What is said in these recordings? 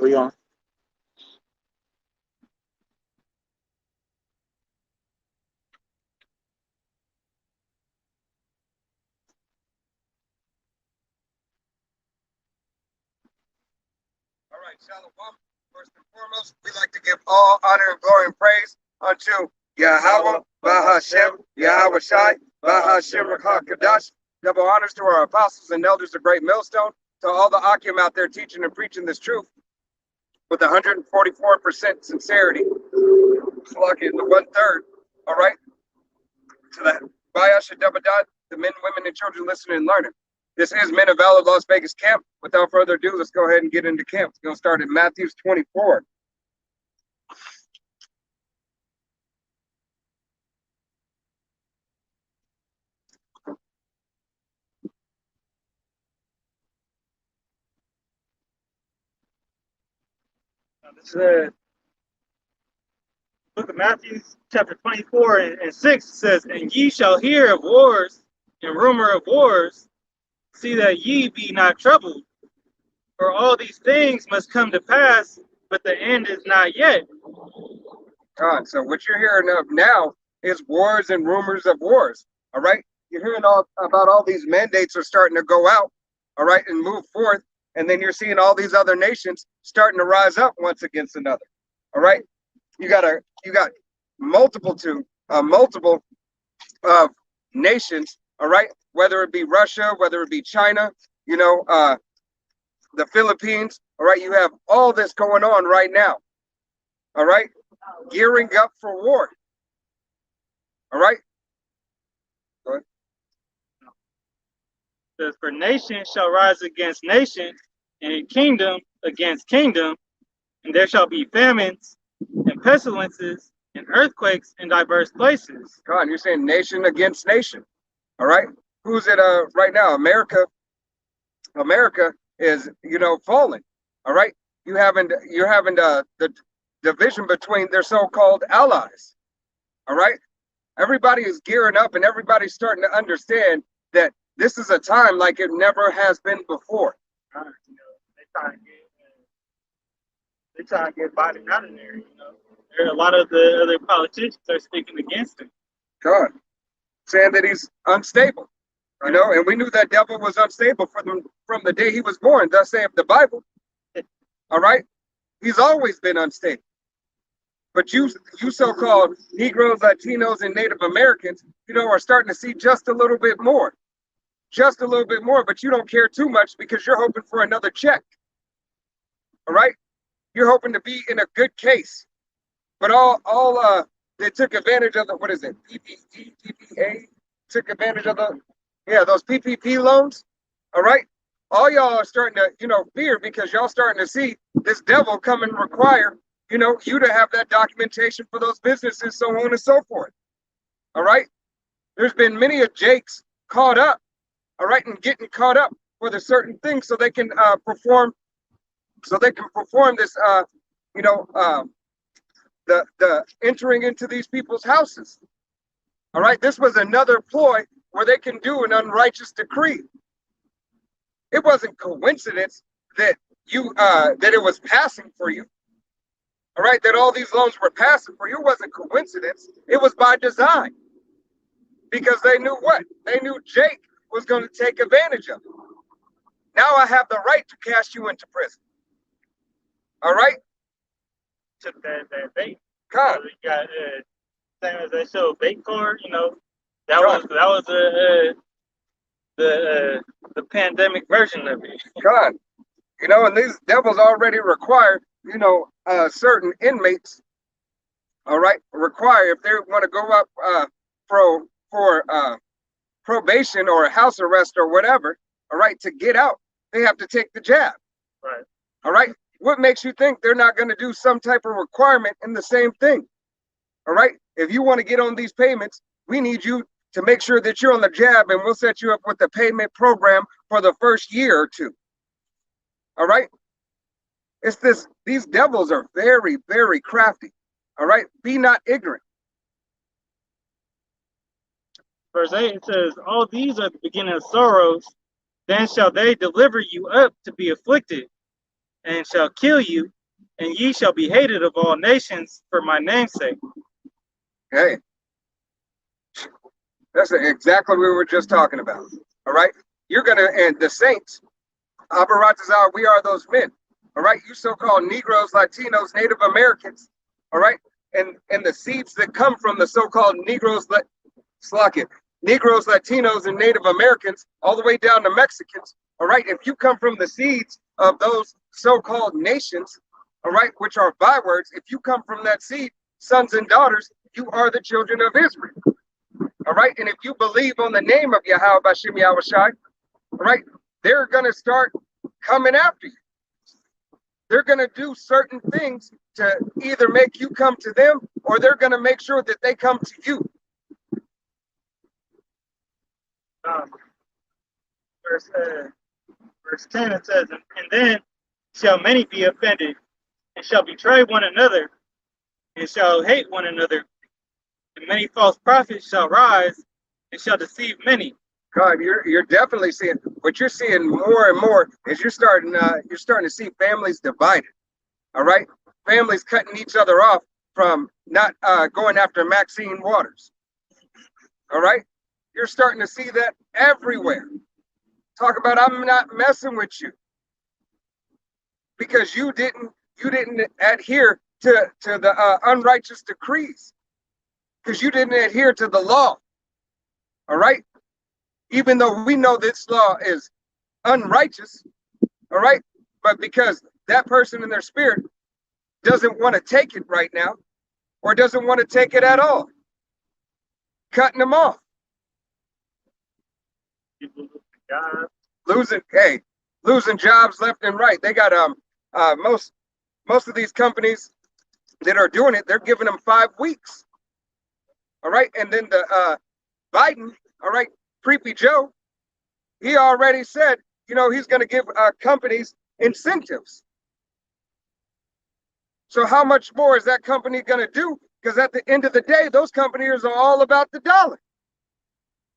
we on? All right, Shalom. First and foremost, we like to give all honor and glory and praise unto Yahweh, Bahashem, Yahweh Shai, Bahashem HaKadosh. Double honors to our apostles and elders of Great Millstone, to all the Akim out there teaching and preaching this truth with 144% sincerity. Lucky in the 1/3. All right. To that Bayasha Dabadad, the men, women, and children listening and learning. This is Men of Valor Las Vegas Camp. Without further ado, let's go ahead and get into camp. We're going to start at Matthew 24. This is the book of Matthew, chapter 24 and 6 says, "And ye shall hear of wars and rumor of wars. See that ye be not troubled. For all these things must come to pass, but the end is not yet." God, so what you're hearing of now is wars and rumors of wars. All right. You're hearing all about all these mandates are starting to go out. All right, and move forth. And then you're seeing all these other nations starting to rise up once against another. All right. You got multiple of nations. All right. Whether it be Russia, whether it be China, the Philippines. All right. You have all this going on right now. All right. Gearing up for war. All right. Go ahead. Says, "For nation shall rise against nation, and kingdom against kingdom, and there shall be famines and pestilences and earthquakes in diverse places." God, you're saying nation against nation. All right. Who's it right now? America is, falling. All right. You're having the division between their so-called allies. All right. Everybody is gearing up and everybody's starting to understand that this is a time like it never has been before. They try to get Biden out of there. There are a lot of the other politicians are speaking against him. God, saying that he's unstable. And we knew that devil was unstable from the day he was born. Thus saith the Bible. All right, he's always been unstable. But you so-called Negroes, Latinos, and Native Americans, are starting to see just a little bit more. Just a little bit more, but you don't care too much because you're hoping for another check. All right? You're hoping to be in a good case. But all they took advantage of what is it? PPA? Took advantage of those PPP loans. All right? All y'all are starting to, fear because y'all starting to see this devil come and require you to have that documentation for those businesses, so on and so forth. All right. There's been many of Jakes caught up, all right, and getting caught up for the certain things so they can perform this, the entering into these people's houses. All right. This was another ploy where they can do an unrighteous decree. It wasn't coincidence that that it was passing for you. All right, that all these loans were passing for you. It wasn't coincidence. It was by design. Because they knew what? They knew Jake was going to take advantage of it. Now I have the right to cast you into prison. All right? Took that bait. God. You got same as that show, Bait Card. That was the pandemic version of it. God. And these devils already require certain inmates, all right, require if they want to go up for probation or house arrest or whatever, all right, to get out, they have to take the jab. Right. All right. What makes you think they're not going to do some type of requirement in the same thing? All right. If you want to get on these payments, we need you to make sure that you're on the jab, and we'll set you up with the payment program for the first year or two. All right. These devils are very, very crafty. All right. Be not ignorant. Verse 8, it says, "All these are the beginning of sorrows. Then shall they deliver you up to be afflicted, and shall kill you, and ye shall be hated of all nations for my name's sake. Hey, that's exactly what we were just talking about. All right? You're going to, and the saints, Abaratazar, we are those men. All right? You so-called Negroes, Latinos, Native Americans. All right? And the seeds that come from the so-called Negroes, Negroes, Latinos, and Native Americans, all the way down to Mexicans. All right? If you come from the seeds of those so-called nations, all right, which are bywords, if you come from that seed, sons and daughters, you are the children of Israel. All right. And if you believe on the name of Yahweh Bashim Yahushai, all right, they're going to start coming after you. They're going to do certain things to either make you come to them, or they're going to make sure that they come to you. Verse 10, it says, and then shall many be offended, and shall betray one another, and shall hate one another, and many false prophets shall rise, and shall deceive many. God, you're definitely seeing what you're seeing more and more is you're starting to see families divided. All right, families cutting each other off from not going after Maxine Waters. All right, you're starting to see that everywhere. Talk about I'm not messing with you because you didn't adhere to the unrighteous decrees, because you didn't adhere to the law. All right. Even though we know this law is unrighteous, all right, but because that person in their spirit doesn't want to take it right now, or doesn't want to take it at all, cutting them off, losing jobs left and right. They got most of these companies that are doing it, they're giving them 5 weeks, all right, and then the Biden, all right, Creepy Joe, he already said, he's going to give companies incentives. So how much more is that company going to do? Because at the end of the day, those companies are all about the dollar.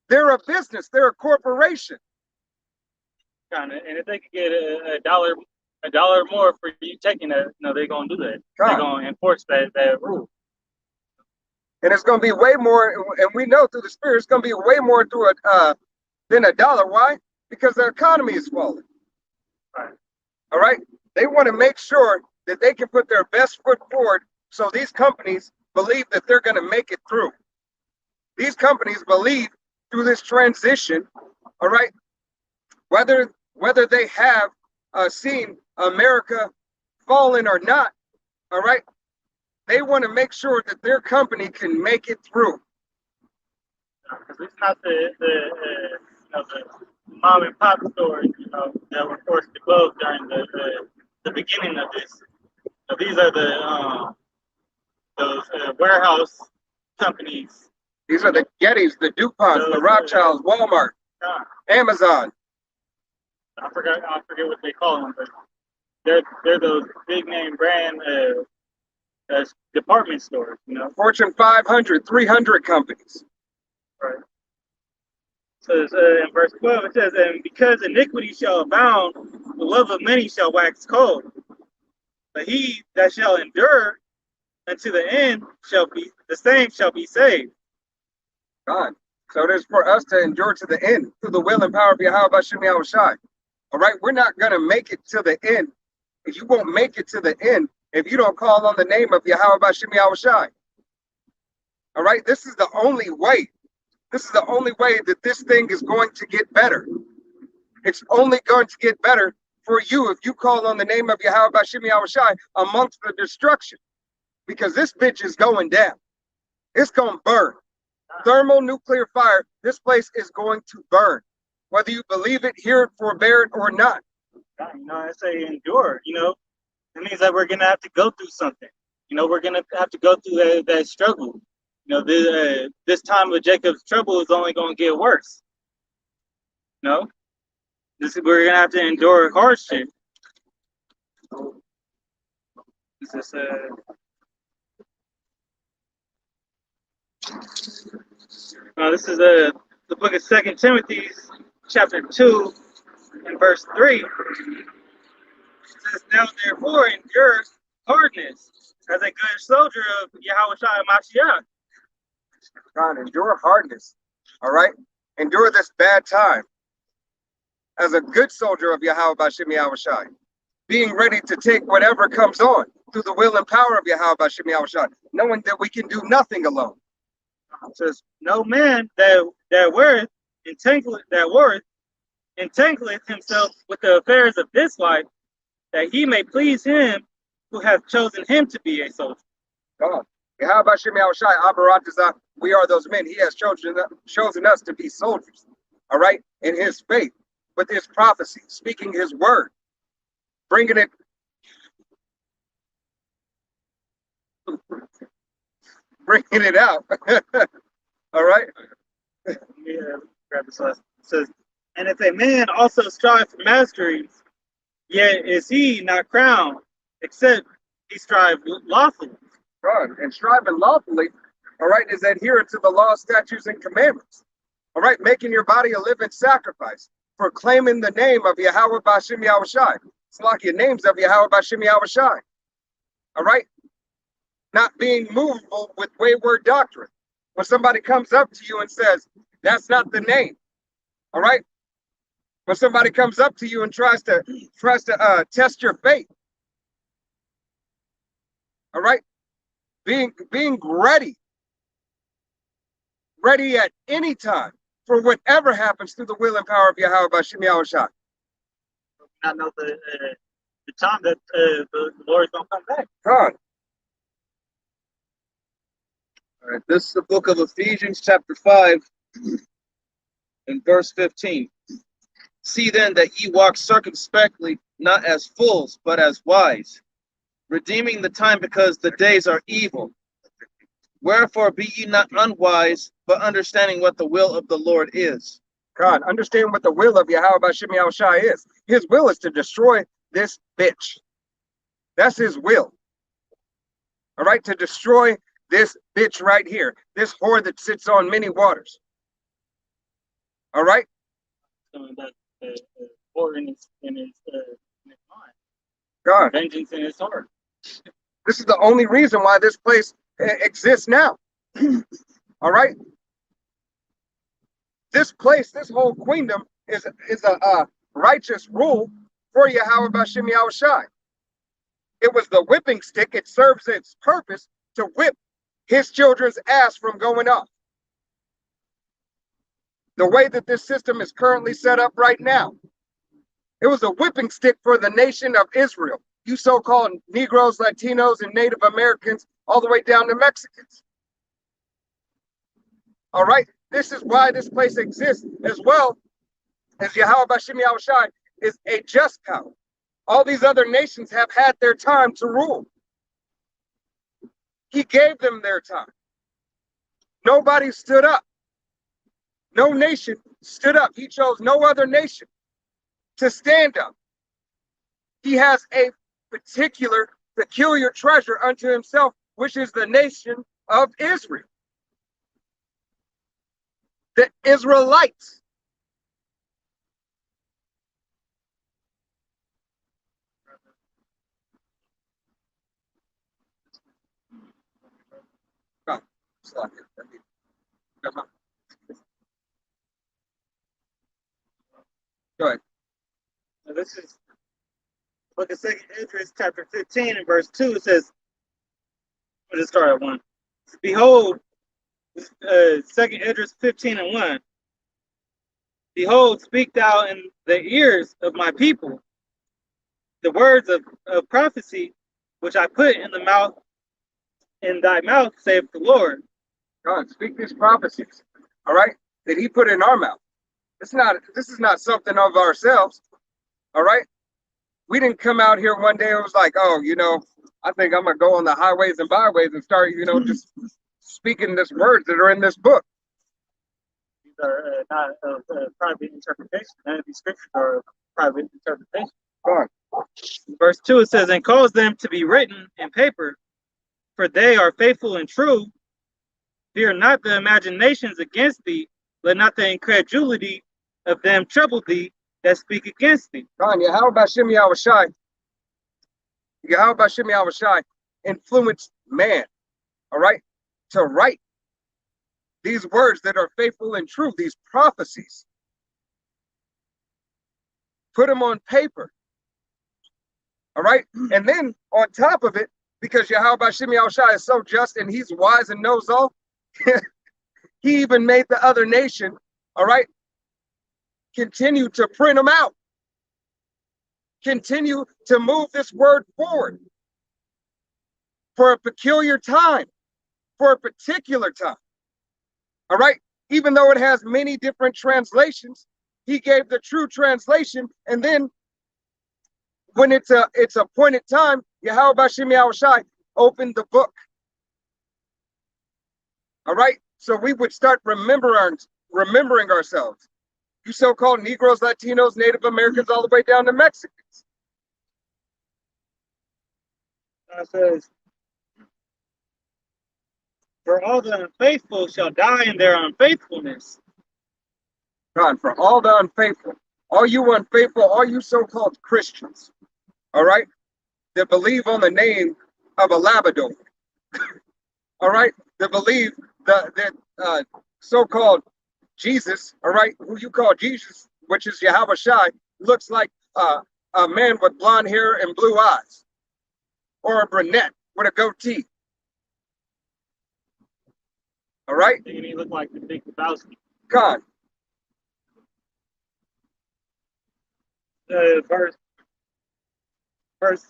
They're a business. They're a corporation. And if they could get a dollar more for you taking that, they're going to do that. They're going to enforce that rule. And it's going to be way more, and we know through the Spirit, it's going to be way more through than a dollar. Why? Because the economy is falling. Right. All right? They want to make sure that they can put their best foot forward, so these companies believe that they're going to make it through. These companies believe through this transition, all right, whether they have seen America falling or not, all right, they want to make sure that their company can make it through. Because it's not the mom and pop stores, that were forced to close during the beginning of this. These are those warehouse companies. These are the Gettys, the DuPonts, the Rothschilds, Walmart, Amazon. I forget what they call them, but they're those big name brand department stores, Fortune 500, 300 companies. Right. So in verse 12 it says, and because iniquity shall abound, the love of many shall wax cold. But he that shall endure unto the end shall be saved. God. So it is for us to endure to the end through the will and power of Yahweh Bashim Yahushai. All right, we're not going to make it to the end. If you won't make it to the end if you don't call on the name of Yahweh Bashim Yahushai. All right, this is the only way. This is the only way that this thing is going to get better. It's only going to get better for you if you call on the name of Yahweh Bashim Yahushai amongst the destruction. Because this bitch is going down. It's going to burn. Thermonuclear fire, this place is going to burn. Whether you believe it, hear it, forbear it, or not. I say endure, it means that we're going to have to go through something. We're going to have to go through that struggle. This time of Jacob's trouble is only going to get worse. We're going to have to endure hardship. This is the book of 2 Timothy, chapter 2, and verse 3. It says, now therefore endure hardness as a good soldier of Yahweh Shai Mashiach. God, endure hardness. All right? Endure this bad time as a good soldier of Yahweh Bashim Yahweh Shai. Being ready to take whatever comes on through the will and power of Yahweh Bashim Yahweh Shai, knowing that we can do nothing alone. It says, no man that warreth entangleth himself with the affairs of this life, that he may please him who hath chosen him to be a soldier. God. Yahweh Bashim Yahweh Shai, Abaratazah, we are those men. He has chosen us to be soldiers. All right? In his faith, with his prophecy, speaking his word, bringing it out. All right. Yeah, grab this last. It says, and if a man also strive for masteries, yet is he not crowned, except he strive lawfully. God, and striving lawfully, all right, is adherent to the law, statutes, and commandments. All right, making your body a living sacrifice, proclaiming the name of Yahweh Bashim Yahweh Shai. It's like your names of Yahweh Bashim Yahweh Shai. All right, not being movable with wayward doctrine. When somebody comes up to you and says, that's not the name. All right. When somebody comes up to you and tries to test your faith. All right. Being ready at any time for whatever happens through the will and power of Yahweh Bashim Yahweh Shai. I know the time that the Lord is going to come back. God. All right, this is the book of Ephesians, chapter 5, and verse 15. See then that ye walk circumspectly, not as fools, but as wise, redeeming the time, because the days are evil. Wherefore be ye not unwise, but understanding what the will of the Lord is. God, understand what the will of Yahweh Bashim Yahweh Shai is. His will is to destroy this bitch. That's his will. All right, to destroy this bitch right here, this whore that sits on many waters. All right? Or in his mind. God. Vengeance in his heart. This is the only reason why this place exists now. All right? This place, this whole queendom is a righteous rule for Yahweh Bashim Yahweh Shai. It was the whipping stick. It serves its purpose to whip his children's ass from going off. The way that this system is currently set up right now, it was a whipping stick for the nation of Israel. You so-called Negroes, Latinos, and Native Americans, all the way down to Mexicans. All right? This is why this place exists, as well as Yahweh Bashim Yahweh Shai is a just power. All these other nations have had their time to rule. He gave them their time. Nobody stood up. No nation stood up. He chose no other nation to stand up. He has a particular, peculiar treasure unto himself, which is the nation of Israel. The Israelites. Oh, sorry. Go ahead. Now this is book of 2nd Esdras, chapter 15, and verse 2. It says, we'll just start at 1. Behold, 2nd Esdras 15 and 1. Behold, speak thou in the ears of my people the words of prophecy which I put in thy mouth, saith the Lord. God, speak these prophecies, all right, that he put in our mouth. This is not something of ourselves, all right? We didn't come out here one day and was like, oh, I think I'm going to go on the highways and byways and start, just speaking these words that are in this book. These are not private interpretation. None of these scriptures are private interpretation. God. Verse 2, it says, and cause them to be written in paper, for they are faithful and true. Fear not the imaginations against thee, let not the incredulity of them trouble thee that speak against thee. God, Yahweh Bashim Yahweh Shai Yahweh Shem Yahushai influenced man, all right, to write these words that are faithful and true, these prophecies. Put them on paper, all right? And then on top of it, because Yahweh Shem Yahushai is so just and he's wise and knows all, he even made the other nation, all right, continue to print them out. Continue to move this word forward for a peculiar time, for a particular time. All right? Even though it has many different translations, he gave the true translation. And then when it's appointed time, Yahweh Shem Yahushai opened the book. All right? So we would start remembering ourselves. You so-called Negroes, Latinos, Native Americans, all the way down to Mexicans. It says, for all the unfaithful shall die in their unfaithfulness. God, for all the unfaithful, all you unfaithful, all you so-called Christians, all right, that believe on the name of a Labrador, all right, that believe that so-called Jesus, all right, who you call Jesus, which is Yahweh Shai, looks like a man with blonde hair and blue eyes, or a brunette with a goatee. All right? And he looked like the Big Lebowski. God. Verse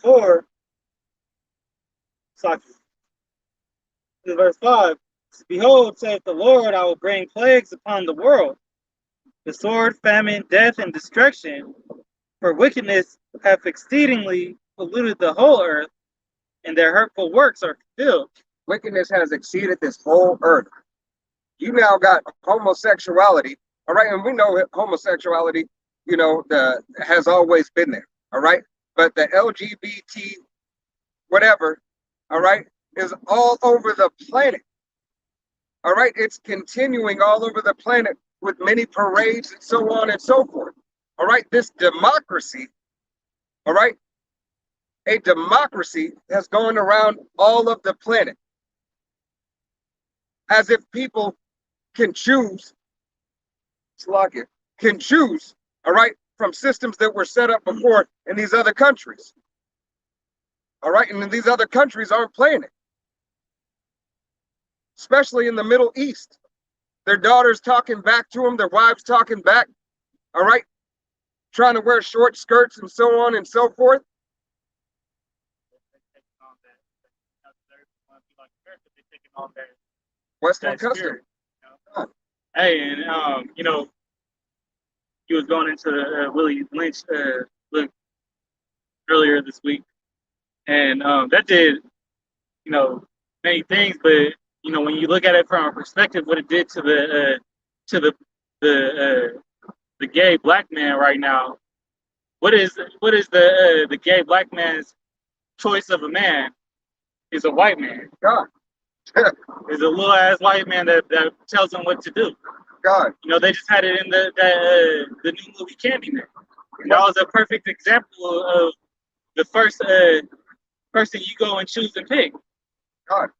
4, verse 5, behold, saith the Lord, I will bring plagues upon the world, the sword, famine, death, and destruction, for wickedness hath exceedingly polluted the whole earth, and their hurtful works are fulfilled. Wickedness has exceeded this whole earth. You now got homosexuality, all right? And we know homosexuality, you know, has always been there, all right? But the LGBT, whatever, all right, is all over the planet, all right? It's continuing all over the planet with many parades and so on and so forth, all right? This democracy, all right? A democracy has gone around all of the planet, as if people can choose, all right, from systems that were set up before in these other countries. All right, and these other countries aren't playing it. Especially in the Middle East. Their daughters talking back to them, their wives talking back, all right, trying to wear short skirts and so on and so forth. Western custom. Hey, and you know, he was going into the Willie Lynch look earlier this week, and that did, you know, many things. But you know, when you look at it from a perspective, what it did to the gay black man right now, what is the gay black man's choice of a man? Is a white man. God. Is a little ass white man that tells them what to do. God. You know, they just had it in the new movie Candyman. And that was a perfect example of the first person you go and choose and pick. God.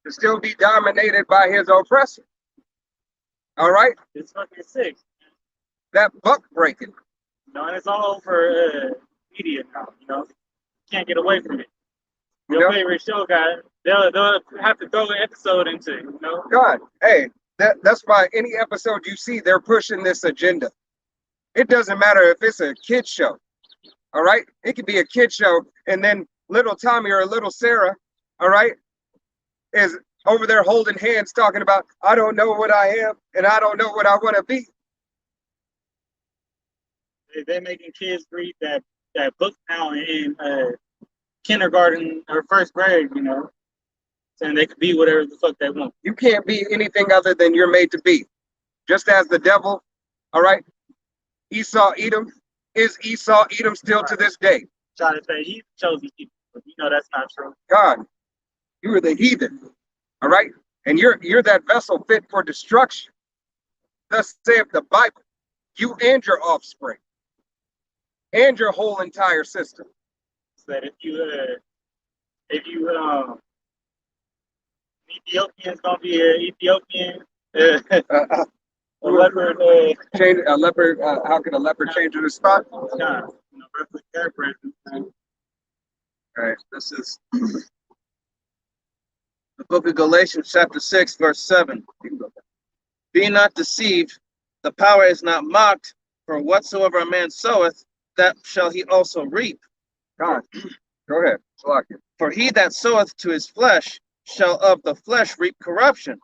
To still be dominated by his oppressor. All right? It's fucking sick. That buck breaking. You know, and it's all over media now, you know. You can't get away from it. Your favorite show guy, they'll have to throw an episode into it, you know? God, hey, that's why any episode you see, they're pushing this agenda. It doesn't matter if it's a kid show, all right? It could be a kid show, and then little Tommy or little Sarah, all right, is over there holding hands talking about, I don't know what I am, and I don't know what I want to be. They're making kids read that book now in kindergarten or first grade, you know, saying they could be whatever the fuck they want. You can't be anything other than you're made to be. Just as the devil, all right, Esau Edom, is Esau Edom still to this day? Trying to say he chose these people, but you know that's not true. God, you are the heathen, all right? And you're that vessel fit for destruction. Thus saith the Bible, you and your offspring, and your whole entire system. That if you if you Ethiopian's gonna be an Ethiopian. A leopard. Change a leopard. How can a leopard change in a spot? Nah, roughly paraphrasing. All right, this is the book of Galatians, chapter 6, verse 7. Be not deceived, the power is not mocked, for whatsoever a man soweth, that shall he also reap. God, go ahead. For he that soweth to his flesh shall of the flesh reap corruption,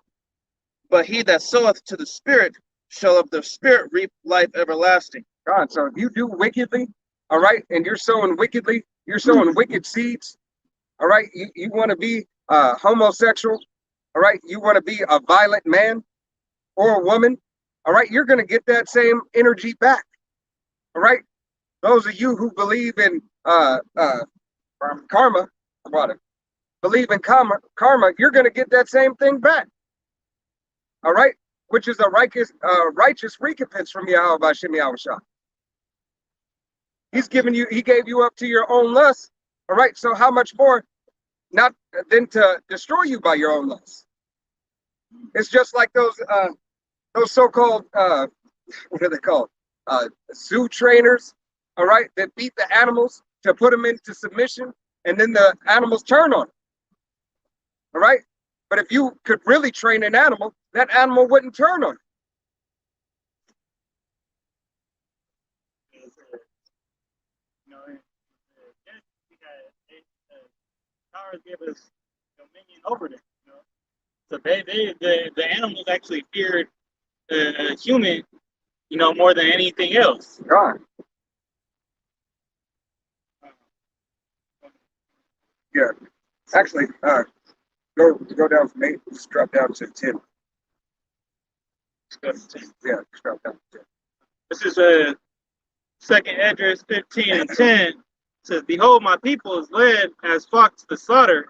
but he that soweth to the Spirit shall of the Spirit reap life everlasting. God, so if you do wickedly, all right, and you're sowing wickedly, you're sowing wicked seeds, all right, you want to be homosexual, all right, you want to be a violent man or a woman, all right, you're going to get that same energy back, all right? Those of you who believe in karma, believe in karma, you're going to get that same thing back, all right? Which is a righteous recompense from Yahweh Shem Yahushua. He gave you up to your own lust, all right? So how much more not than to destroy you by your own lust? It's just like those so-called what are they called? Zoo trainers, all right, that beat the animals to put them into submission, and then the animals turn on them. All right? But if you could really train an animal, that animal wouldn't turn on you. Powers give us dominion over them. So the animals actually feared a human, more than anything else. God. Yeah. Actually, go down from 8, just drop down to 10. Yeah, just drop down to 10. This is Second Esdras 15 and 10. It says, behold, my people is led as flock to the slaughter.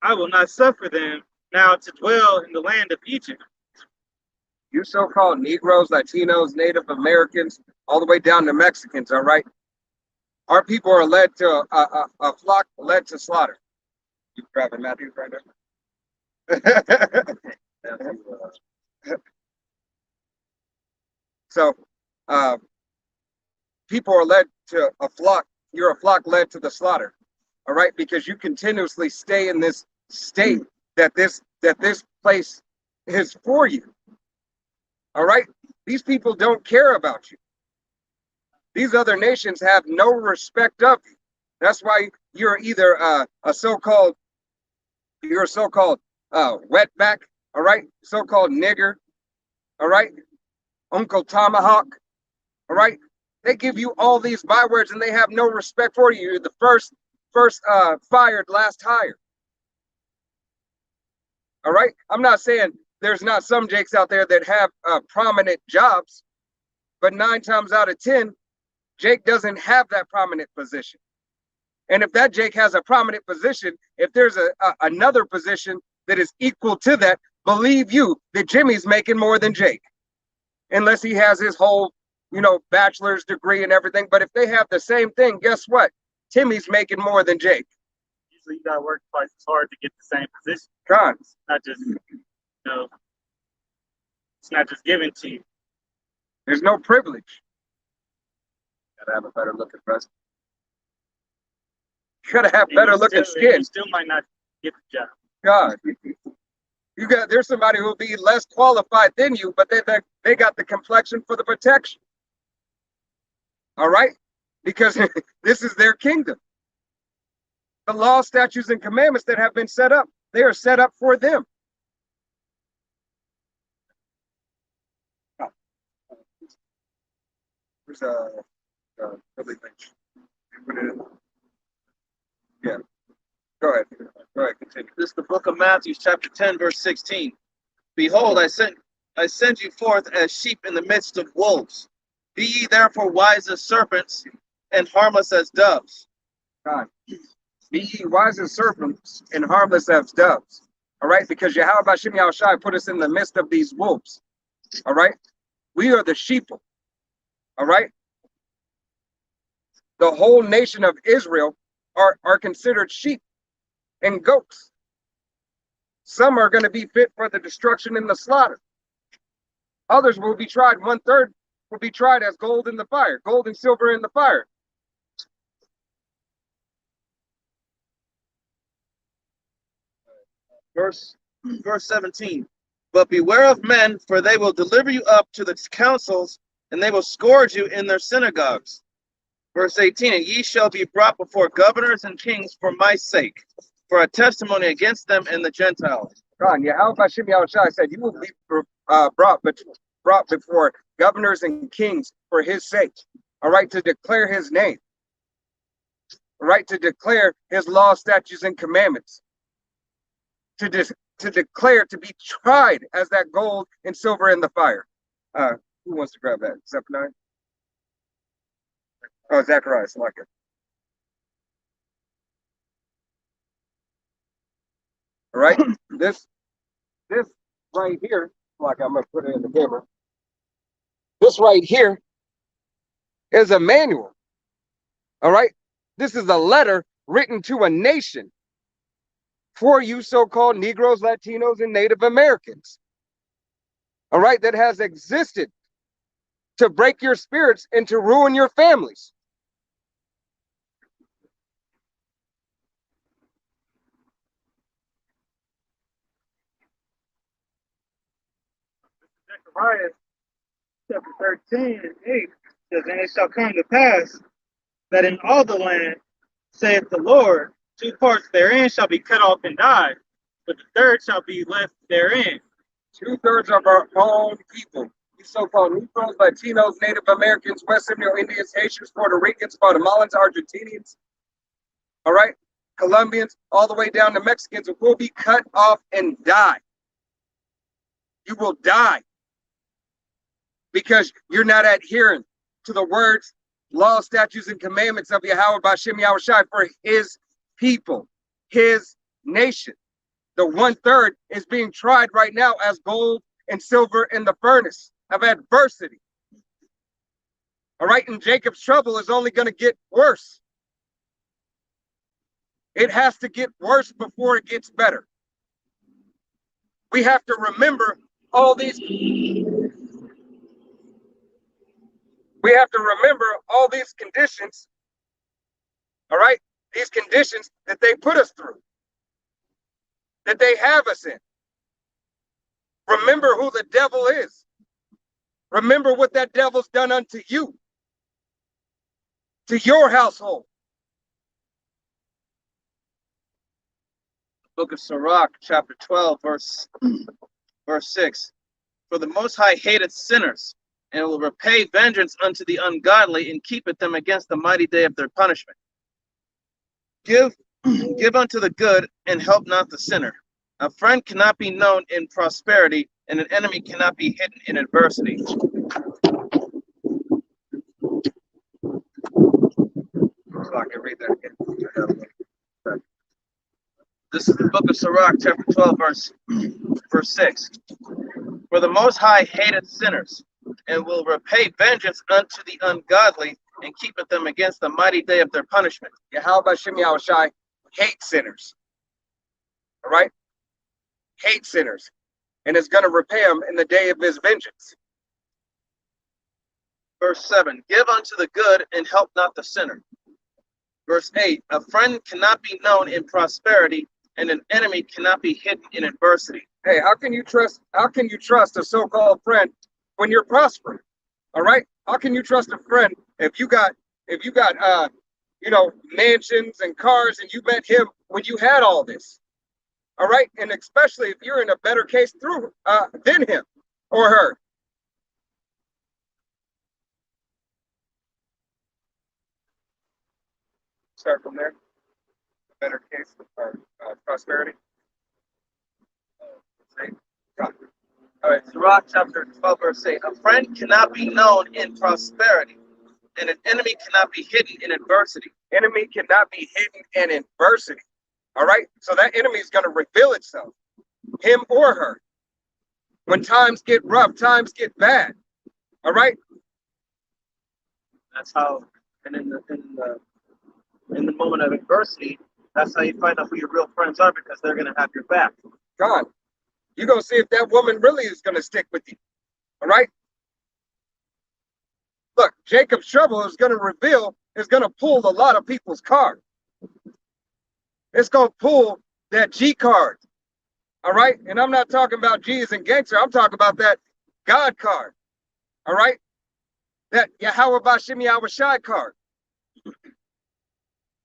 I will not suffer them now to dwell in the land of Egypt. You so-called Negroes, Latinos, Native Americans, all the way down to Mexicans, all right? Our people are led to a flock led to slaughter. You grabbing Matthew right now? So, people are led to a flock. You're a flock led to the slaughter, all right? Because you continuously stay in this state that this place is for you, all right? These people don't care about you. These other nations have no respect of you. That's why you're either a so-called wetback, all right? So-called nigger, all right? Uncle Tomahawk, all right? They give you all these bywords and they have no respect for you. You're the first fired, last hired. All right? I'm not saying there's not some Jakes out there that have prominent jobs, but 9 times out of 10, Jake doesn't have that prominent position. And if that Jake has a prominent position, if there's another position that is equal to that, believe you that Jimmy's making more than Jake. Unless he has his whole, bachelor's degree and everything. But if they have the same thing, guess what? Timmy's making more than Jake. Usually you got to work twice as hard to get the same position. God. It's not just, it's not just given to you. There's no privilege. Gotta have a better looking president. You gotta have better looking skin. You still might not get the job. God. There's somebody who'll be less qualified than you, but they got the complexion for the protection. All right? Because this is their kingdom. The law, statutes, and commandments that have been set up, they are set up for them. There's Billy Lynch. Yeah. Go ahead, continue. This is the book of Matthew, chapter 10, verse 16. Behold, I send you forth as sheep in the midst of wolves. Be ye therefore wise as serpents and harmless as doves. God. Be ye wise as serpents and harmless as doves. All right? Because Yahweh Shem Yahushua put us in the midst of these wolves. All right? We are the sheeple. All right? The whole nation of Israel are considered sheep. and goats. Some are going to be fit for the destruction and the slaughter. Others will be tried. 1/3 will be tried as gold in the fire, gold and silver in the fire. Verse 17. But beware of men, for they will deliver you up to the councils, and they will scourge you in their synagogues. Verse 18. And ye shall be brought before governors and kings for my sake, for a testimony against them and the Gentiles. God, Yahweh Hashem Yahushua said, you will be brought before governors and kings for his sake. All right, to declare his name. All right, to declare his law, statutes, and commandments. To declare, to be tried as that gold and silver in the fire. Who wants to grab that? Zephaniah? Oh, Zacharias, like it. All right, this right here, like I'm gonna put it in the camera. This right here is a manual. All right, this is a letter written to a nation for you so-called Negroes, Latinos, and Native Americans. All right, that has existed to break your spirits and to ruin your families. Zechariah chapter 13 and 8 says, and it shall come to pass that in all the land, saith the Lord, 2 parts therein shall be cut off and die, but the third shall be left therein. 2/3 of our own people, these so-called Negroes, Latinos, Native Americans, West Seminole Indians, Haitians, Puerto Ricans, Guatemalans, Argentinians, all right, Colombians, all the way down to Mexicans, will be cut off and die. You will die because you're not adhering to the words, law, statutes, and commandments of Yahweh B'Shem Yahushai for his people, his nation. The 1/3 is being tried right now as gold and silver in the furnace of adversity. All right, and Jacob's trouble is only going to get worse. It has to get worse before it gets better. We have to remember all these. We have to remember all these conditions. All right, these conditions that they put us through, that they have us in. Remember who the devil is. Remember what that devil's done unto you, to your household. Book of Sirach, chapter 12, verse 6. For the Most High hateth sinners, and will repay vengeance unto the ungodly, and keepeth them against the mighty day of their punishment. Give unto the good, and help not the sinner. A friend cannot be known in prosperity, and an enemy cannot be hidden in adversity. So I can read that again. This is the book of Sirach, chapter 12, verse 6. For the Most High hateth sinners, and will repay vengeance unto the ungodly, and keepeth them against the mighty day of their punishment. Yahweh B'Shem Yahushai hates sinners. All right? Hate sinners. And is going to repay them in the day of his vengeance. Verse 7. Give unto the good, and help not the sinner. Verse 8. A friend cannot be known in prosperity, and an enemy cannot be hidden in adversity. Hey, how can you trust a so-called friend when you're prospering? All right? How can you trust a friend if you got mansions and cars, and you met him when you had all this? All right? And especially if you're in a better case than him or her. Start from there. Better case or prosperity. All right, Sirach chapter 12, verse 8. A friend cannot be known in prosperity, and an enemy cannot be hidden in adversity. Enemy cannot be hidden in adversity. All right? So that enemy is going to reveal itself, him or her. When times get rough, times get bad. All right? That's how, and in the moment of adversity, That's how you find out who your real friends are, because they're going to have your back. God, you're going to see if that woman really is going to stick with you. All right? Look, Jacob's trouble is going to reveal, is going to pull a lot of people's card. It's going to pull that G card. All right? And I'm not talking about G as in gangster. I'm talking about that God card. All right? That Yahweh Bashim Yahweh Shai card.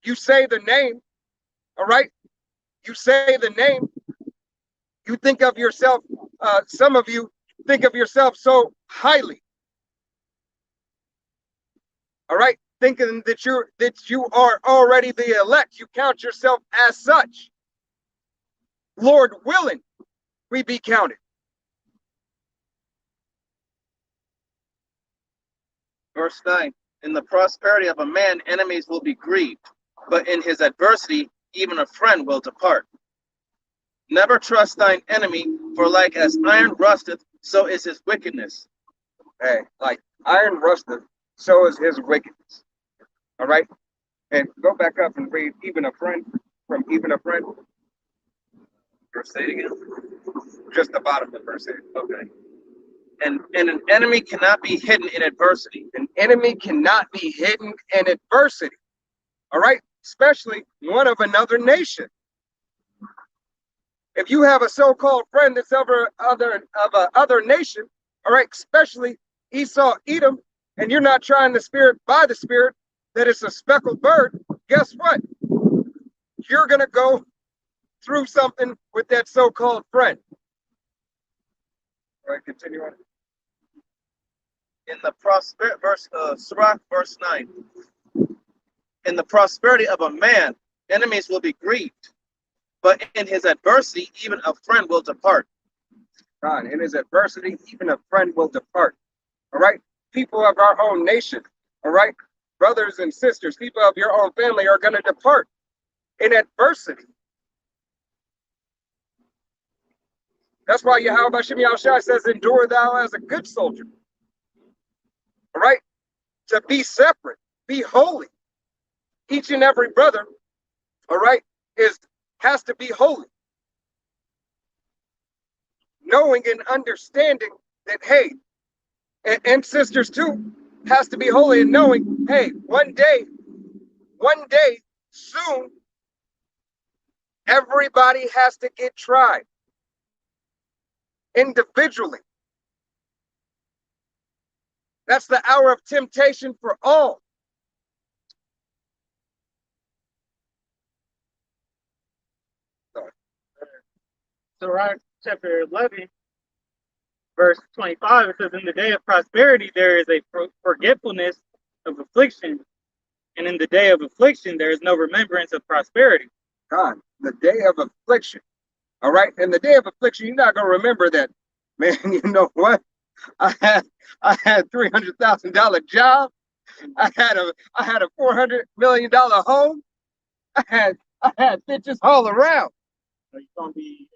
You say the name. All right? You say the name. You think of yourself, some of you think of yourself so highly. All right, thinking that you are already the elect. You count yourself as such. Lord willing, we be counted. Verse 9, in the prosperity of a man, enemies will be grieved, but in his adversity, even a friend will depart. Never trust thine enemy, for like as iron rusteth, so is his wickedness. Hey, like iron rusteth, so is his wickedness. All right? And go back up and read even a friend, from even a friend. Verse 8 again. Just the bottom of the verse 8. Okay. And an enemy cannot be hidden in adversity. An enemy cannot be hidden in adversity. All right? Especially one of another nation. If you have a so-called friend that's of other nation, all right, especially Esau, Edom, and you're not trying the spirit by the spirit that it's a speckled bird, guess what? You're going to go through something with that so-called friend. All right, continue on. In the Sirach, verse 9. In the prosperity of a man, enemies will be grieved, but in his adversity, even a friend will depart. God, in his adversity, even a friend will depart. All right? People of our own nation, all right? Brothers and sisters, people of your own family are going to depart in adversity. That's why Yahweh Bashim Yahushua says, endure thou as a good soldier. All right? To be separate, be holy. Each and every brother, all right, has to be holy. Knowing and understanding that, hey, and sisters too, has to be holy, and knowing, hey, one day, soon, everybody has to get tried individually. That's the hour of temptation for all. Sirach chapter 11, verse 25, it says, in the day of prosperity, there is a forgetfulness of affliction. And in the day of affliction, there is no remembrance of prosperity. God, the day of affliction. All right. In the day of affliction, you're not going to remember that, man, you know what? I had $300,000 job. I had a $400 million home. I had bitches all around. You're going to be,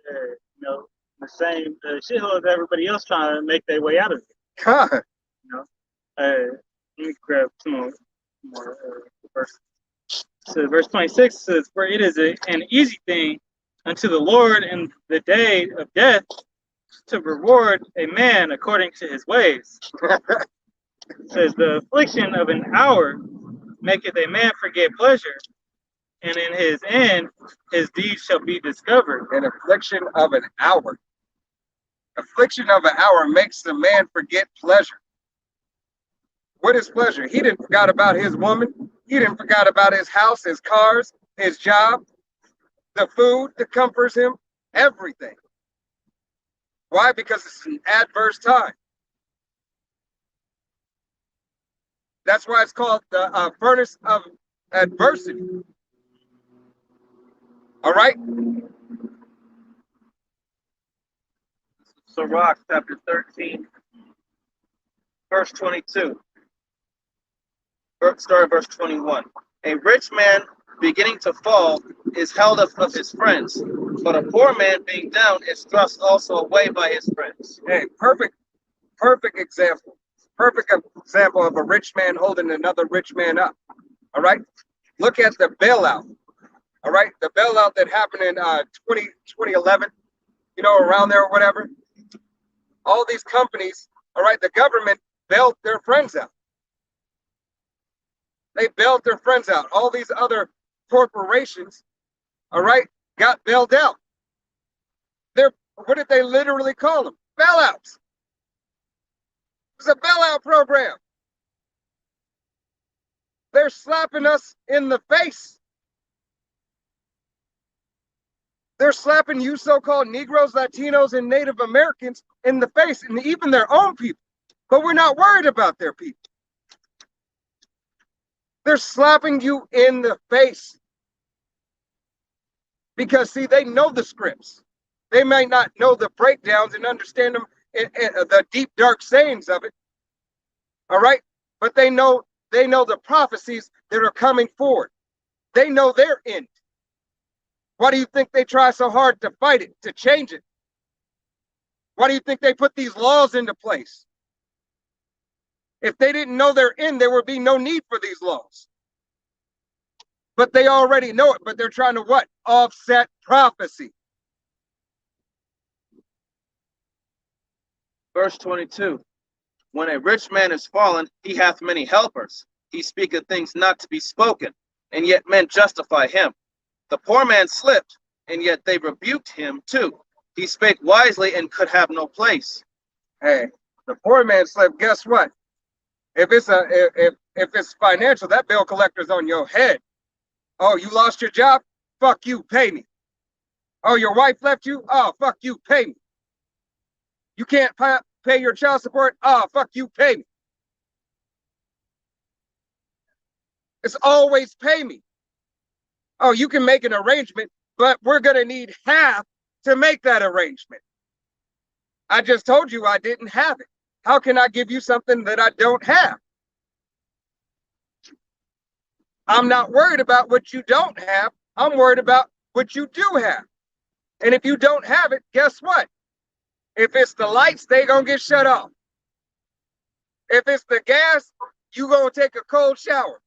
the same shithole as everybody else trying to make their way out of it. God. Let me grab some more verses. So verse 26 says, for it is an easy thing unto the Lord in the day of death to reward a man according to his ways. It says, the affliction of an hour maketh a man forget pleasure, and in his end his deeds shall be discovered. An affliction of an hour. Affliction of an hour makes the man forget pleasure. What is pleasure? He didn't forget about his woman. He didn't forget about his house, his cars, his job, the food that comforts him, everything. Why? Because it's an adverse time. That's why it's called the furnace of adversity. All right? Sirach chapter 13, verse 22. Start at verse 21. A rich man beginning to fall is held up of his friends, but a poor man being down is thrust also away by his friends. Hey, perfect example. Perfect example of a rich man holding another rich man up. All right? Look at the bailout. All right, the bailout that happened in 2011, you know, around there or whatever. All these companies, all right, the government bailed their friends out. They bailed their friends out. All these other corporations, all right, got bailed out. What did they literally call them? Bailouts. It's a bailout program. They're slapping us in the face. They're slapping you so-called Negroes, Latinos, and Native Americans in the face, and even their own people. But we're not worried about their people. They're slapping you in the face. Because, see, they know the scripts. They might not know the breakdowns and understand them, the deep, dark sayings of it. All right? But they know the prophecies that are coming forward. They know their end. Why do you think they try so hard to fight it, to change it? Why do you think they put these laws into place? If they didn't know their end, there would be no need for these laws. But they already know it, but they're trying to what? Offset prophecy. Verse 22. When a rich man is fallen, he hath many helpers. He speaketh things not to be spoken, and yet men justify him. The poor man slipped, and yet they rebuked him too. He spake wisely and could have no place. Hey, the poor man slipped. Guess what? If it's financial, that bill collector's on your head. Oh, you lost your job? Fuck you, pay me. Oh, your wife left you? Oh, fuck you, pay me. You can't pay your child support? Oh, fuck you, pay me. It's always pay me. Oh, you can make an arrangement, but we're going to need half to make that arrangement. I just told you I didn't have it. How can I give you something that I don't have? I'm not worried about what you don't have. I'm worried about what you do have. And if you don't have it, guess what? If it's the lights, they gonna get shut off. If it's the gas, you gonna take a cold shower.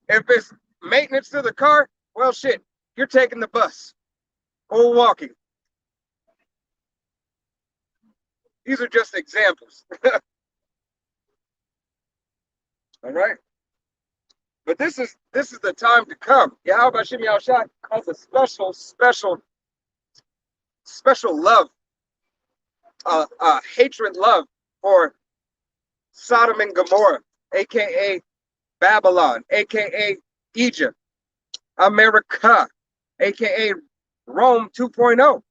If it's maintenance to the car, well, shit, you're taking the bus or walking. These are just examples. All right. But this is the time to come. Yahweh Hashem Yahushua has a special love, hatred love for Sodom and Gomorrah, aka Babylon, aka Egypt, America, aka Rome 2.0.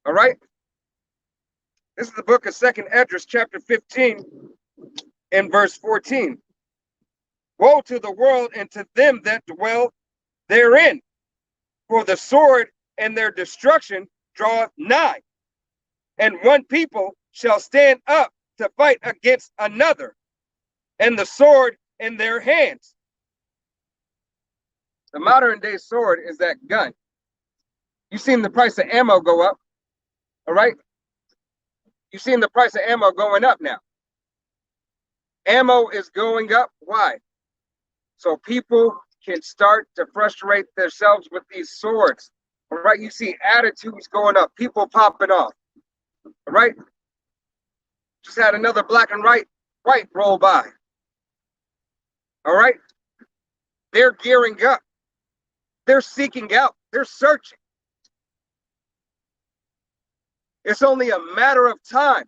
All right. This is the book of 2nd Esdras, chapter 15, and verse 14. Woe to the world and to them that dwell therein, for the sword and their destruction draweth nigh, and one people shall stand up to fight against another, and the sword in their hands. The modern day sword is that gun. You've seen the price of ammo go up, all right? You've seen the price of ammo going up now. Ammo is going up. Why? So people can start to frustrate themselves with these swords. All right, you see attitudes going up, people popping off. All right, just had another black and white roll by. All right, they're gearing up, they're seeking out, they're searching. It's only a matter of time.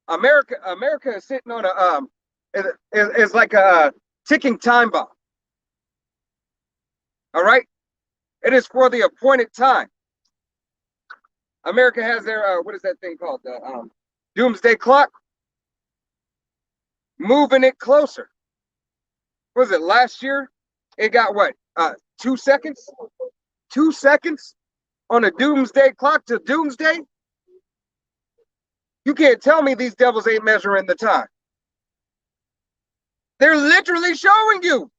America is sitting on is like a ticking time bomb. All right, it is for the appointed time. America has their what is that thing called? The doomsday clock. Moving it closer. What was it last year? It got what? 2 seconds? 2 seconds on a doomsday clock to doomsday? You can't tell me these devils ain't measuring the time. They're literally showing you.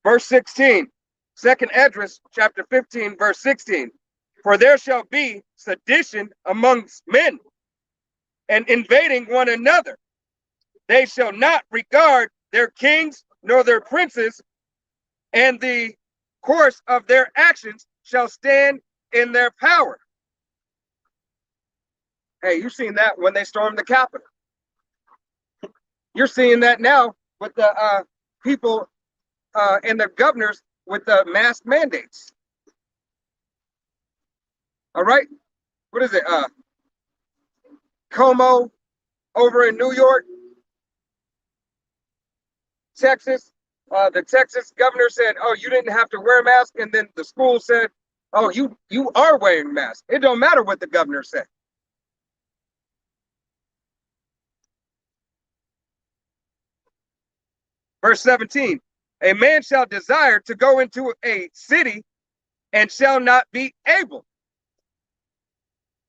Verse 16, 2nd Esdras, chapter 15, verse 16. For there shall be sedition amongst men, and invading one another. They shall not regard their kings nor their princes, and the course of their actions shall stand in their power. Hey, you've seen that when they stormed the Capitol. You're seeing that now with the people and the governors with the mask mandates. All right, what is it? Como over in New York, Texas. The Texas governor said, "Oh, you didn't have to wear a mask," and then the school said, "Oh, you are wearing a mask." It don't matter what the governor said. Verse 17, a man shall desire to go into a city and shall not be able.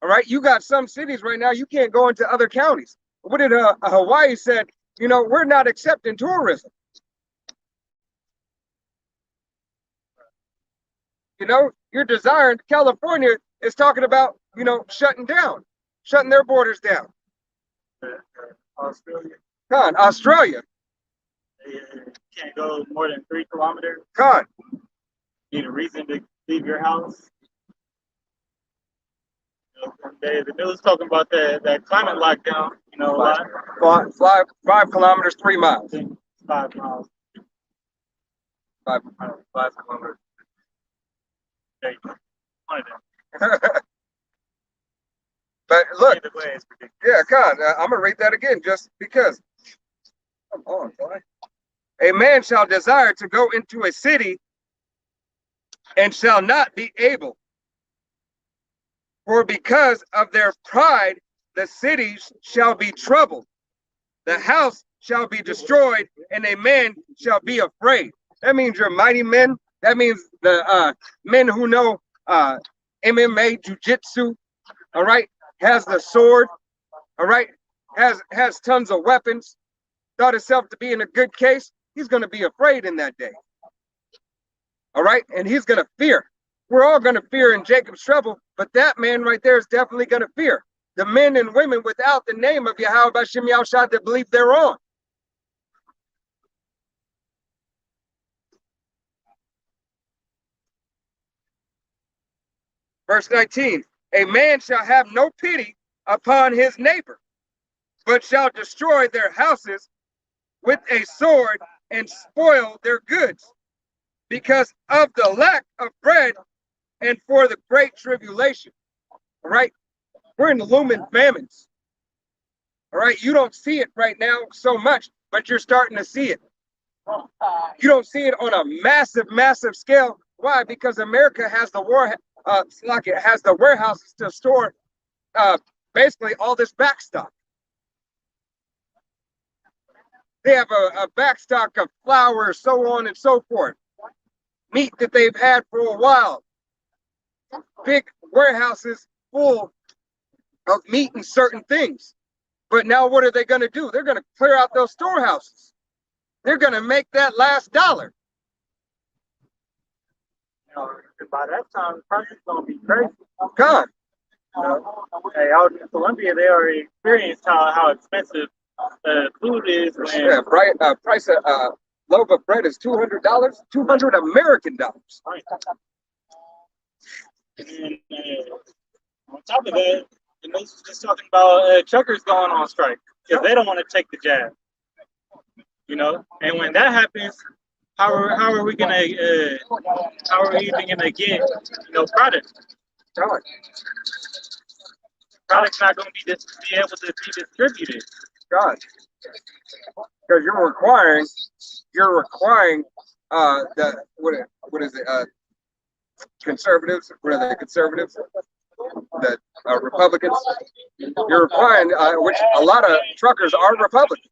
All right, you got some cities right now, you can't go into other counties. What did Hawaii said? You know, we're not accepting tourism. You know, you're desiring, California is talking about, you know, shutting their borders down. Australia. Australia. You can't go more than 3 kilometers. Need a reason to leave your house. The news talking about that climate lockdown. You know, a lot. 5 kilometers, 3 miles. 5 miles. 5 kilometers. There you go. But look, either way, it's ridiculous. yeah, Con, I'm gonna read that again just because. Come on, boy. A man shall desire to go into a city and shall not be able. For because of their pride, the cities shall be troubled. The house shall be destroyed, and a man shall be afraid. That means your mighty men. That means the men who know MMA, jujitsu, all right, has the sword, all right, has tons of weapons, thought himself to be in a good case. He's going to be afraid in that day. All right, and he's going to fear. We're all going to fear in Jacob's trouble, but that man right there is definitely going to fear. The men and women without the name of Yahweh B'Shem Yahushua that believe they're on. Verse 19, a man shall have no pity upon his neighbor, but shall destroy their houses with a sword and spoil their goods, because of the lack of bread and for the great tribulation. All right, we're in the looming famines. All right, you don't see it right now so much, but you're starting to see it. You don't see it on a massive, massive scale. Why? Because America has the has the warehouses to store basically all this backstock. They have a backstock of flour, so on and so forth. Meat that they've had for a while. Big warehouses full of meat and certain things. But now what are they going to do? They're going to clear out those storehouses. They're going to make that last dollar. You know, by that time, the price is going to be crazy. God. You know, hey, out in Colombia, they already experienced how expensive food is. Yeah, price of loaf of bread is $200, $200 American dollars. Right. And on top of that, the news was just talking about truckers going on strike because they don't want to take the jab. You know, and when that happens, how are we gonna how are we even gonna get product? Product's not gonna be able to be distributed. God, because you're requiring the what is it conservatives? What are the conservatives? The Republicans. You're requiring which a lot of truckers are Republicans.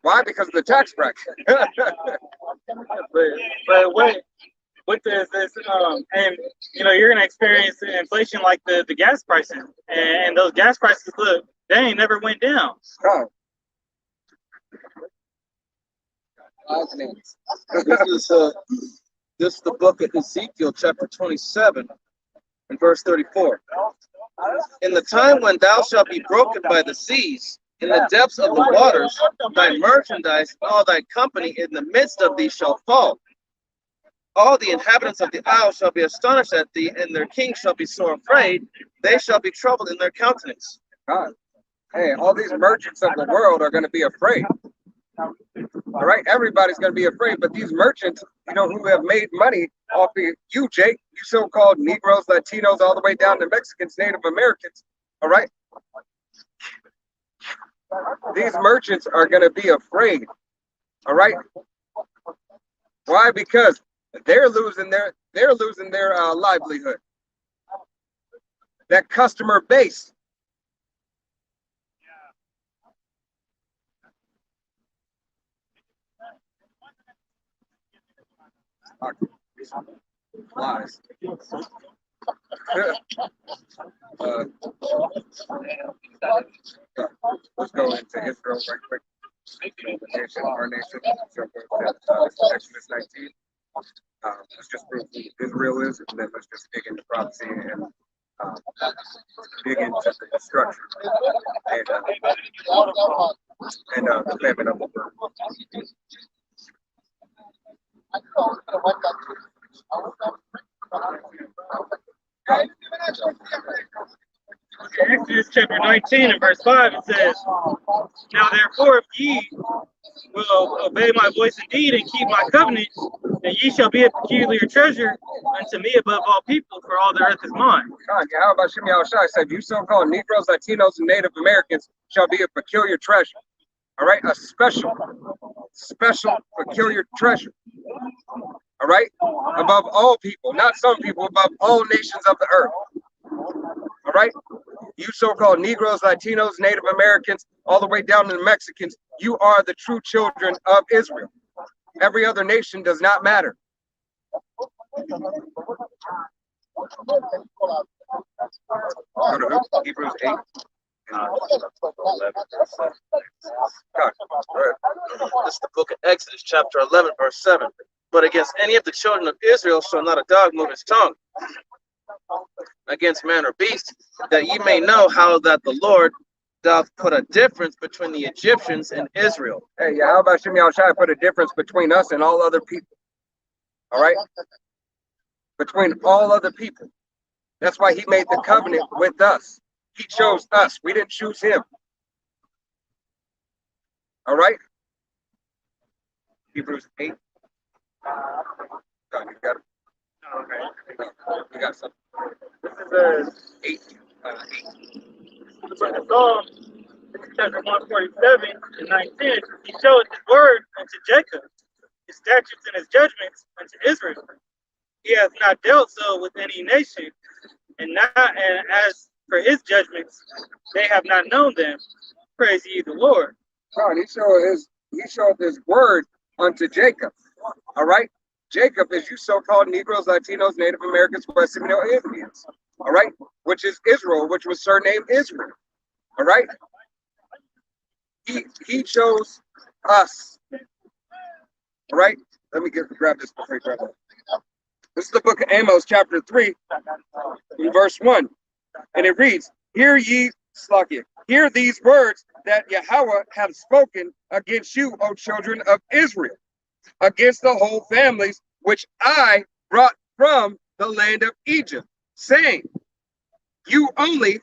Why? Because of the tax bracket. but what does this and you're gonna experience inflation like the gas prices, and those gas prices, look, they ain't never went down. Oh. This is the book of Ezekiel chapter 27, In verse 34. In the time when thou shalt be broken by the seas, in the depths of the waters, thy merchandise, all thy company in the midst of thee shall fall. All the inhabitants of the isle shall be astonished at thee, and their king shall be sore afraid. They shall be troubled in their countenance. God. Hey, all these merchants of the world are going to be afraid. All right, everybody's going to be afraid, but these merchants, who have made money off of you, Jake, you so-called Negroes, Latinos, all the way down to Mexicans, Native Americans, all right? These merchants are going to be afraid, all right? Why? Because they're losing their livelihood. That customer base. Lies. Let's go into Israel right quick. Our nation. Exodus 19. Let's just prove who Israel is, and then let's just dig into prophecy and dig into the destruction and the famine of the world. Exodus chapter 19 and verse 5, it says, Now therefore, if ye will obey my voice indeed and keep my covenant, then ye shall be a peculiar treasure unto me above all people, for all the earth is mine. How about Shimei Al-Shai said, you so-called Negroes, Latinos, and Native Americans shall be a peculiar treasure. All right, a special, peculiar treasure. All right, above all people, not some people, above all nations of the earth. All right, you so-called Negroes, Latinos, Native Americans, all the way down to the Mexicans, you are the true children of Israel. Every other nation does not matter. Hebrews 8. This is the book of Exodus, chapter 11, verse 7. But against any of the children of Israel shall not a dog move his tongue against man or beast, that ye may know how that the Lord doth put a difference between the Egyptians and Israel. Hey, how about Shimei Al-Shai put a difference between us and all other people? All right? Between all other people. That's why he made the covenant with us. He chose us. We didn't choose him. All right? Hebrews 8. God, you got it. Okay. You got something. This is 8. the book of Psalms, chapter 147 and 19. He showed his word unto Jacob, his statutes and his judgments unto Israel. He hath not dealt so with any nation, and as for his judgments, they have not known them. Praise ye the Lord. God, he showed his word unto Jacob. All right? Jacob is you so-called Negroes, Latinos, Native Americans, West Seminole Indians. All right? Which is Israel, which was surnamed Israel. All right? He chose us. All right? Let me grab this before you grab it. This is the book of Amos, chapter 3, verse 1. And it reads, Hear ye, Slakia, hear these words that Yahweh hath spoken against you, O children of Israel, against the whole families which I brought from the land of Egypt, saying, You only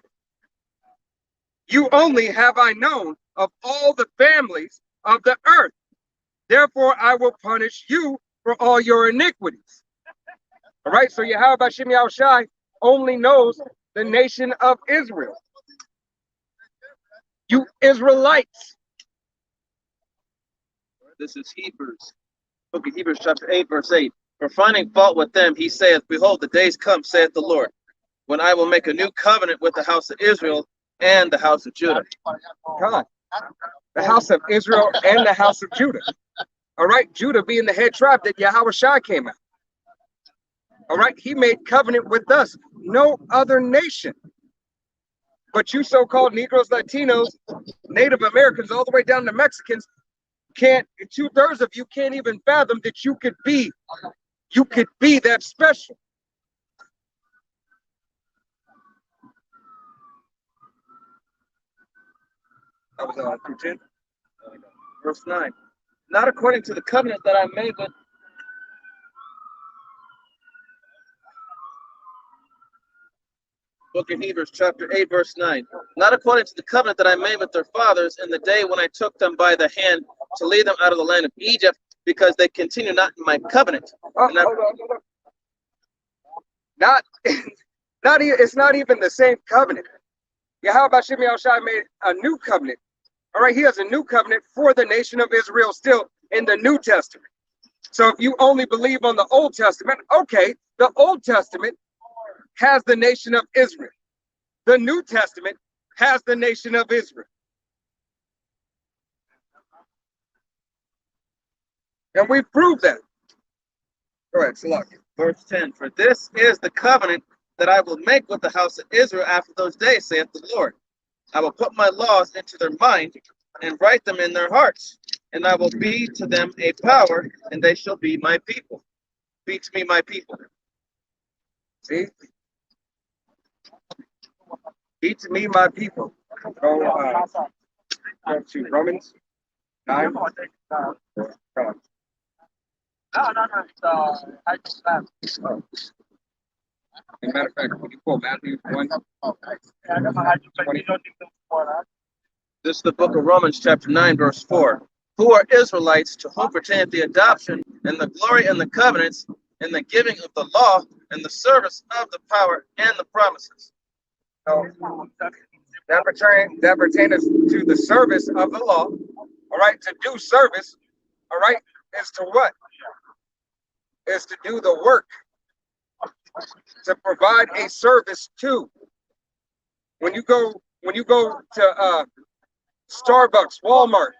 have I known of all the families of the earth. Therefore I will punish you for all your iniquities. All right, so Yahweh Shimei Al-Shai only knows the nation of Israel. You Israelites. This is Hebrews, book of Hebrews, chapter 8, verse 8. For finding fault with them, he saith, Behold, the days come, saith the Lord, when I will make a new covenant with the house of Israel and the house of Judah. God, the house of Israel and the house of Judah. All right, Judah being the head tribe that Yahweh Shai came out. All right, he made covenant with us. No other nation. But you so-called Negroes, Latinos, Native Americans, all the way down to Mexicans, can't, 2/3 of you can't even fathom that you could be that special. That was through 10. Verse 9. Not according to the covenant that I made with Book of Hebrews, chapter 8, verse 9. Not according to the covenant that I made with their fathers in the day when I took them by the hand to lead them out of the land of Egypt, because they continue not in my covenant. Hold on. It's not even the same covenant. Yahweh Shemi Al-Shai made a new covenant. All right, he has a new covenant for the nation of Israel still in the New Testament. So if you only believe on the Old Testament, okay, the Old Testament has the nation of Israel. The New Testament has the nation of Israel. And we proved that. Go ahead, Salak. Verse 10. For this is the covenant that I will make with the house of Israel after those days, saith the Lord. I will put my laws into their mind and write them in their hearts, and I will be to them a power, and they shall be my people. Be to me my people. See? Be to me my people. Go to Romans 9. As a matter of fact, when you pull Matthew 1, This is the book of Romans, chapter 9, verse 4. Who are Israelites, to whom pertaineth the adoption, and the glory, and the covenants, and the giving of the law, and the service of the power, and the promises. so that pertains to the service of the law. All right, to do service, all right, is to what? Is to do the work, to provide a service to. When you go to Starbucks, Walmart,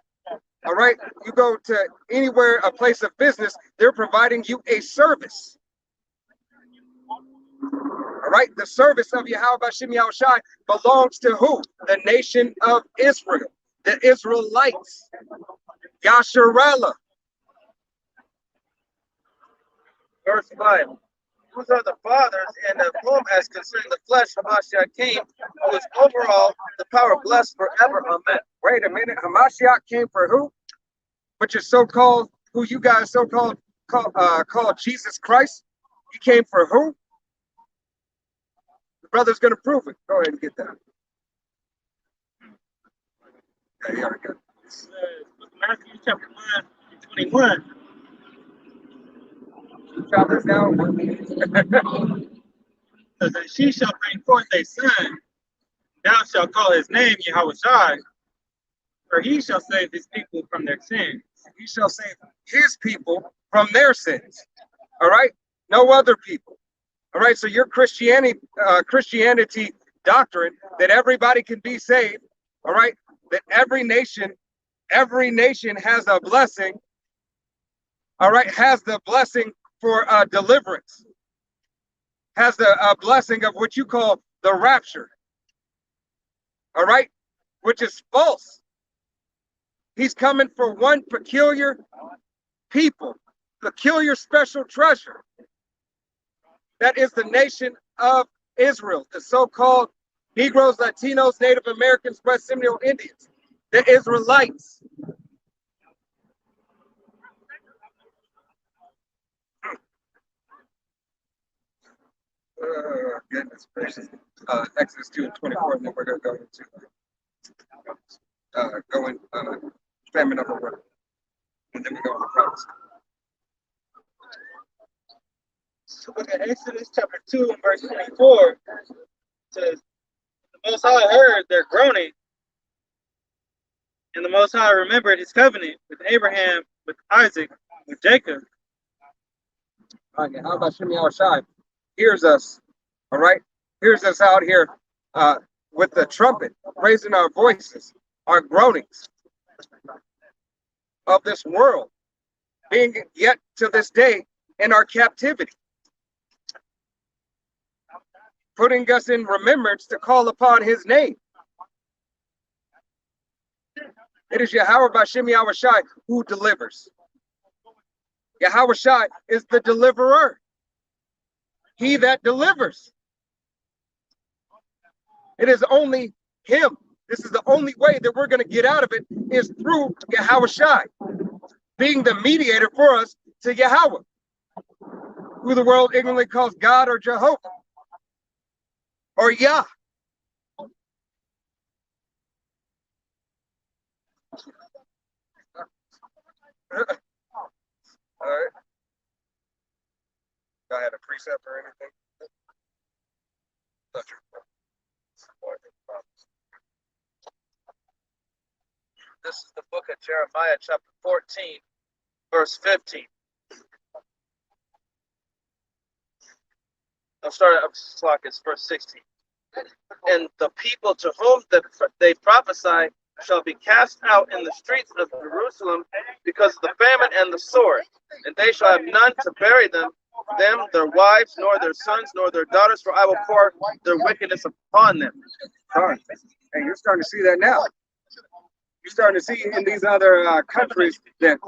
all right, you go to anywhere, a place of business, they're providing you a service. All right, the service of Yahweh Shemi Al-Shai belongs to who? The nation of Israel, the Israelites, Yasharella. Verse 5. Whose are the fathers, and of whom, as concerning the flesh, Hamashiach came, who is over all the power, blessed forever. Amen. Wait a minute, Hamashiach came for who? Which is so-called, who you guys so-called call Jesus Christ? He came for who? The brother's going to prove it. Go ahead and get that. Yeah, you already got it. Matthew chapter 1 and 21. Chop this down. Says, she shall bring forth a son, thou shalt call his name Yahweh, for he shall save his people from their sins. He shall save his people from their sins. All right? No other people. All right, so your Christianity doctrine that everybody can be saved, all right, that every nation has a blessing, all right, has the blessing for deliverance, has the blessing of what you call the rapture, all right, which is false. He's coming for one peculiar people, peculiar special treasure. That is the nation of Israel, the so-called Negroes, Latinos, Native Americans, West Seminole Indians, the Israelites. Goodness gracious. Exodus 2 and 24, and then we're going to go into famine of the word. And then we go on the promise. So look at Exodus chapter 2 and verse 24. Says, the Most High heard their groaning, and the Most High remembered his covenant with Abraham, with Isaac, with Jacob. Okay, how about Shemi Al-Shai? Hears us, all right? Hears us out here with the trumpet, raising our voices, our groanings of this world, being yet to this day in our captivity, putting us in remembrance to call upon his name. It is Yahweh B'Shem Yahweh Shai who delivers. Yahweh Shai is the deliverer. He that delivers. It is only him This is the only way that we're going to get out of it is through Yahweh Shai, being the mediator for us to Yahweh, who the world ignorantly calls God or Jehovah or Yah. All right. I had a precept or anything? This is the book of Jeremiah, chapter 14, verse 15. I'll start at it's verse 16. And the people to whom they prophesy shall be cast out in the streets of Jerusalem because of the famine and the sword, and they shall have none to bury them, their wives, nor their sons, nor their daughters, for I will pour their wickedness upon them. And you're starting to see that now. You're starting to see in these other countries that,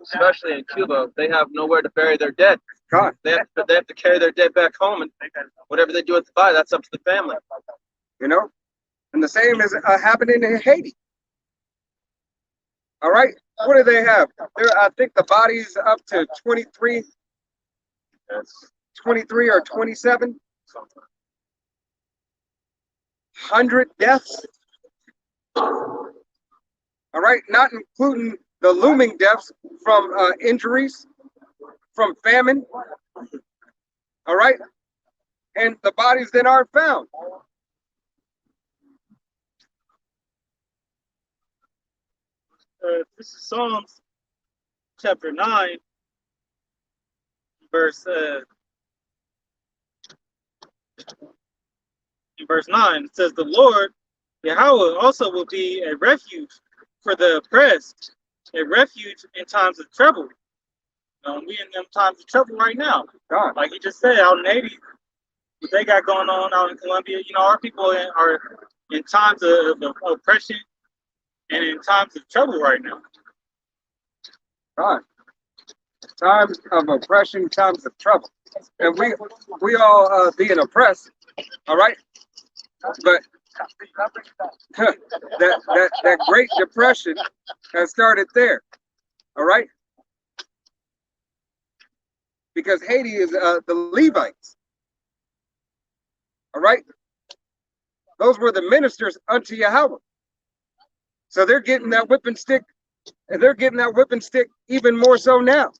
especially in Cuba, they have nowhere to bury their dead. God, they have to carry their dead back home, and whatever they do with the body, that's up to the family. You know, and the same is happening in Haiti. All right, what do they have? I think the body's up to 23 or 27 100 deaths. All right, not including the looming deaths from injuries, from famine. All right, and the bodies that aren't found. This is Psalms chapter 9, verse 9. It says, "The Lord Yahweh also will be a refuge for the oppressed, a refuge in times of trouble." We in them times of trouble right now. God. Like you just said, out in Haiti, what they got going on out in Colombia, our people are in times of oppression and in times of trouble right now. God. Times of oppression, times of trouble. And we all being oppressed, all right? But that Great Depression has started there, all right? Because Haiti is the Levites, all right? Those were the ministers unto Yahweh. So they're getting that whipping stick, and they're getting that whipping stick even more so now.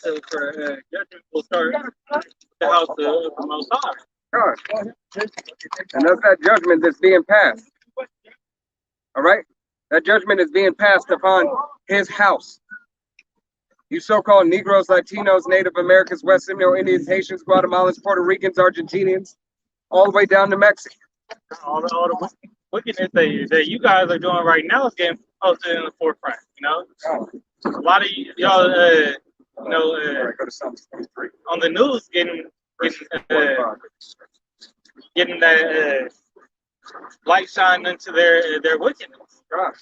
So for judgment will start the house of the Most High. God. And that's that judgment that's being passed. All right? That judgment is being passed upon his house. You so-called Negroes, Latinos, Native Americans, West Seminole Indians, Haitians, Guatemalans, Puerto Ricans, Argentinians, all the way down to Mexico. All the wickedness that you guys are doing right now is getting posted in the forefront. A lot of y'all, Go to Psalms 23. on the news getting that light shine into their wickedness. Gosh.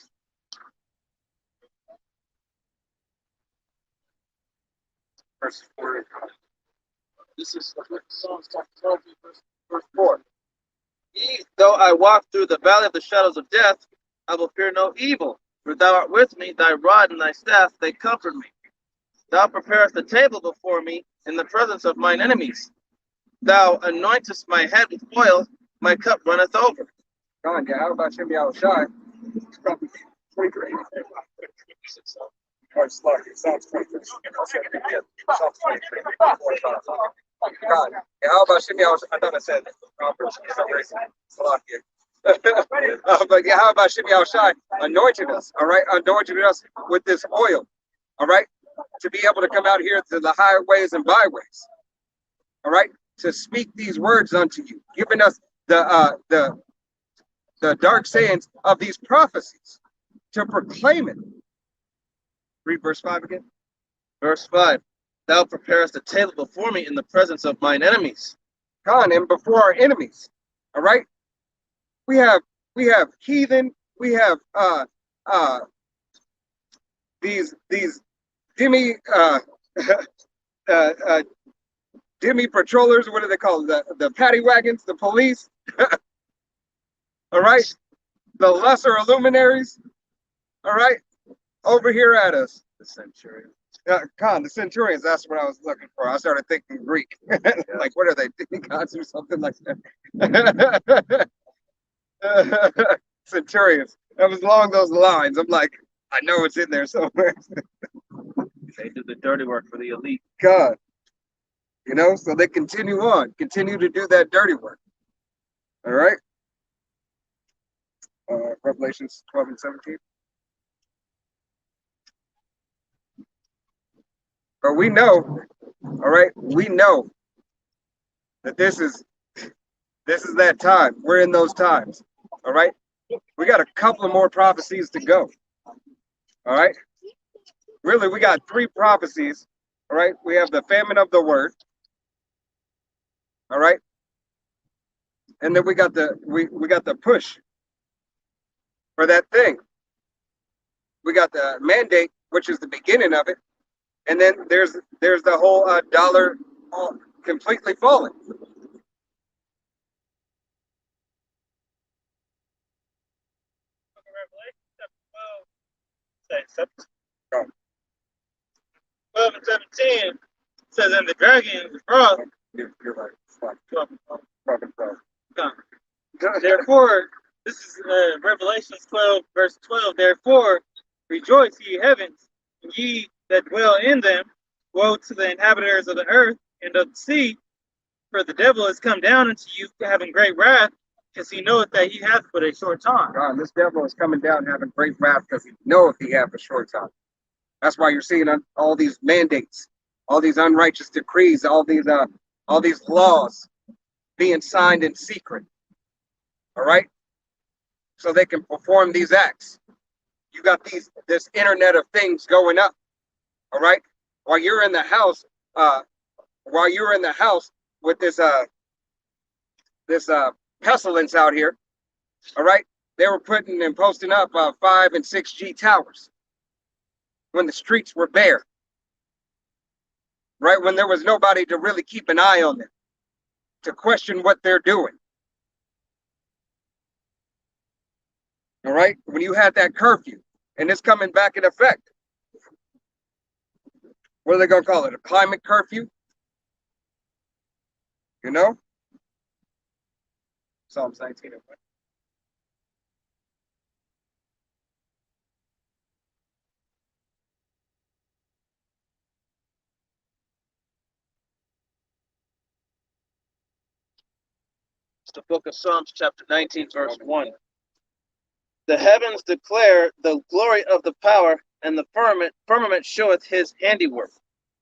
Verse 4. This is Psalms 12, verse 4. Though I walk through the valley of the shadows of death, I will fear no evil, for thou art with me, thy rod and thy staff, they comfort me. Thou preparest a table before me in the presence of mine enemies. Thou anointest my head with oil, my cup runneth over. God, yeah, how about Shimmy Al-Shai? Probably 23. Or Psalms 23. Psalms 23. God, yeah, how about Shimmy Al-Shai? I thought I said but yeah, how about Shimmy Al-Shai anointed us, all right? Anointed us with this oil, all right? To be able to come out here to the highways and byways, all right? To speak these words unto you, giving us the dark sayings of these prophecies, to proclaim it. Read verse 5 again. Verse 5. Thou preparest a table before me in the presence of mine enemies. God, and before our enemies, all right? We have heathen, we have these Demi patrollers, what do they call it? The paddy wagons, the police. All right, the lesser luminaries. All right, over here at us. The centurion. The centurions, that's what I was looking for. I started thinking Greek. Like, what are they, demigods or something like that? Centurions. That was along those lines. I'm like, I know it's in there somewhere. They do the dirty work for the elite. God. You know, so they continue to do that dirty work. All right. Revelations 12 and 17. But we know, all right, we know that this is that time. We're in those times. All right. We got a couple of more prophecies to go. All right. Really, we got 3 prophecies. All right. We have the famine of the word. All right. And then we got the push for that thing. We got the mandate, which is the beginning of it. And then there's the whole dollar completely falling. Revelation 12 and 17 says, and the dragon was brought. You're right. 12. 12 and 12. Therefore, this is Revelations 12, verse 12. Therefore, rejoice, ye heavens, and ye that dwell in them. Woe to the inhabitants of the earth and of the sea, for the devil is come down unto you, having great wrath, because he knoweth that he hath but a short time. God, this devil is coming down having great wrath because he knoweth he hath a short time. That's why you're seeing all these mandates, all these unrighteous decrees, all these laws being signed in secret. All right, so they can perform these acts. You got this internet of things going up. All right, while you're in the house, with this pestilence out here. All right, they were putting and posting up 5 and 6G towers when the streets were bare. Right, when there was nobody to really keep an eye on them, to question what they're doing. All right, when you had that curfew, and it's coming back in effect. What are they going to call it? A climate curfew? You know? Psalms 19. It's the book of Psalms, chapter 19, verse 1. The heavens declare the glory of the power, and the firmament showeth his handiwork.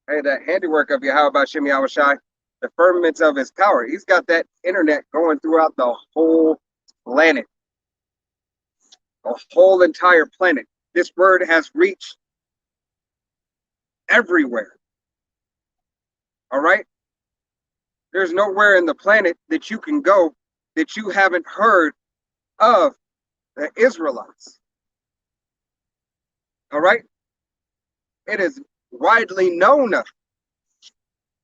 Hey, that handiwork of Yahweh Shem Yahushai, the firmaments of his power. He's got that internet going throughout the whole planet. The whole entire planet. This word has reached everywhere. All right? There's nowhere in the planet that you can go that you haven't heard of the Israelites. All right? It is widely known.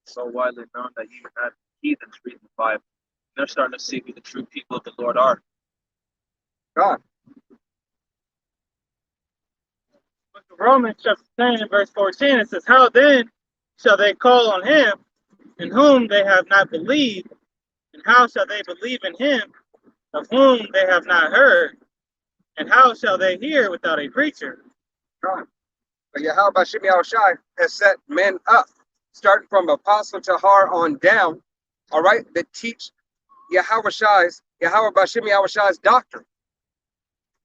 So widely known that even had heathens reading the Bible. They're starting to see who the true people of the Lord are. God. Romans chapter 10 and verse 14, it says, how then shall they call on him in whom they have not believed? And how shall they believe in him of whom they have not heard? And how shall they hear without a preacher? God. But Yahweh Shem Yahushai has set men up, starting from Apostle Tahar on down, all right, that teach Yahweh Shem Yahushai's doctrine.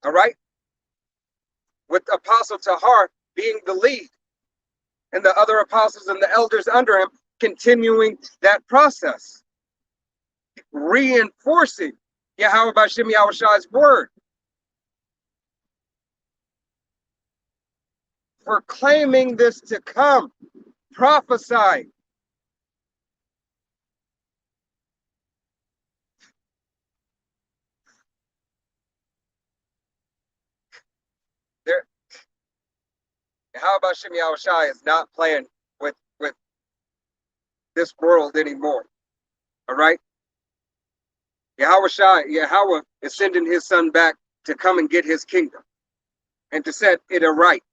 All right? With Apostle Tahar being the lead, and the other apostles and the elders under him continuing that process, reinforcing Yahweh Shem Yahushai's word, proclaiming this to come, prophesying. How about Shem Yahushai is not playing with this world anymore. All right. Yahweh is sending his son back to come and get his kingdom and to set it aright.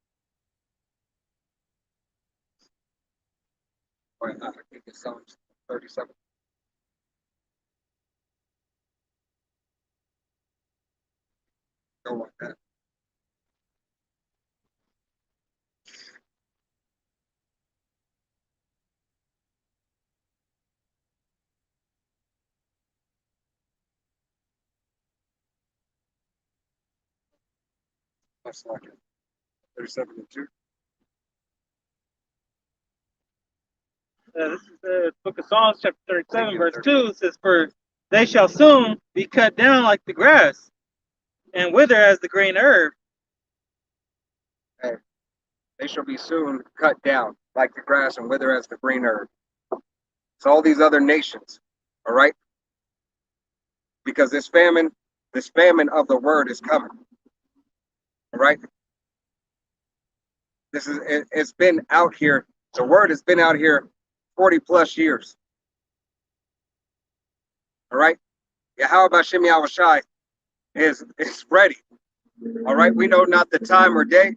I think it's Psalms 37. Go like that. That's like it. 37 and 2. This is the book of Psalms, chapter 37, verse 2. It says, "For they shall soon be cut down like the grass, and wither as the green herb." Hey, they shall be soon cut down like the grass and wither as the green herb. It's all these other nations, all right? Because this famine of the word is coming. All right. It's been out here. The word has been out here 40 plus years. All right. Yahweh Hashem Yahushai is ready. All right. We know not the time or day,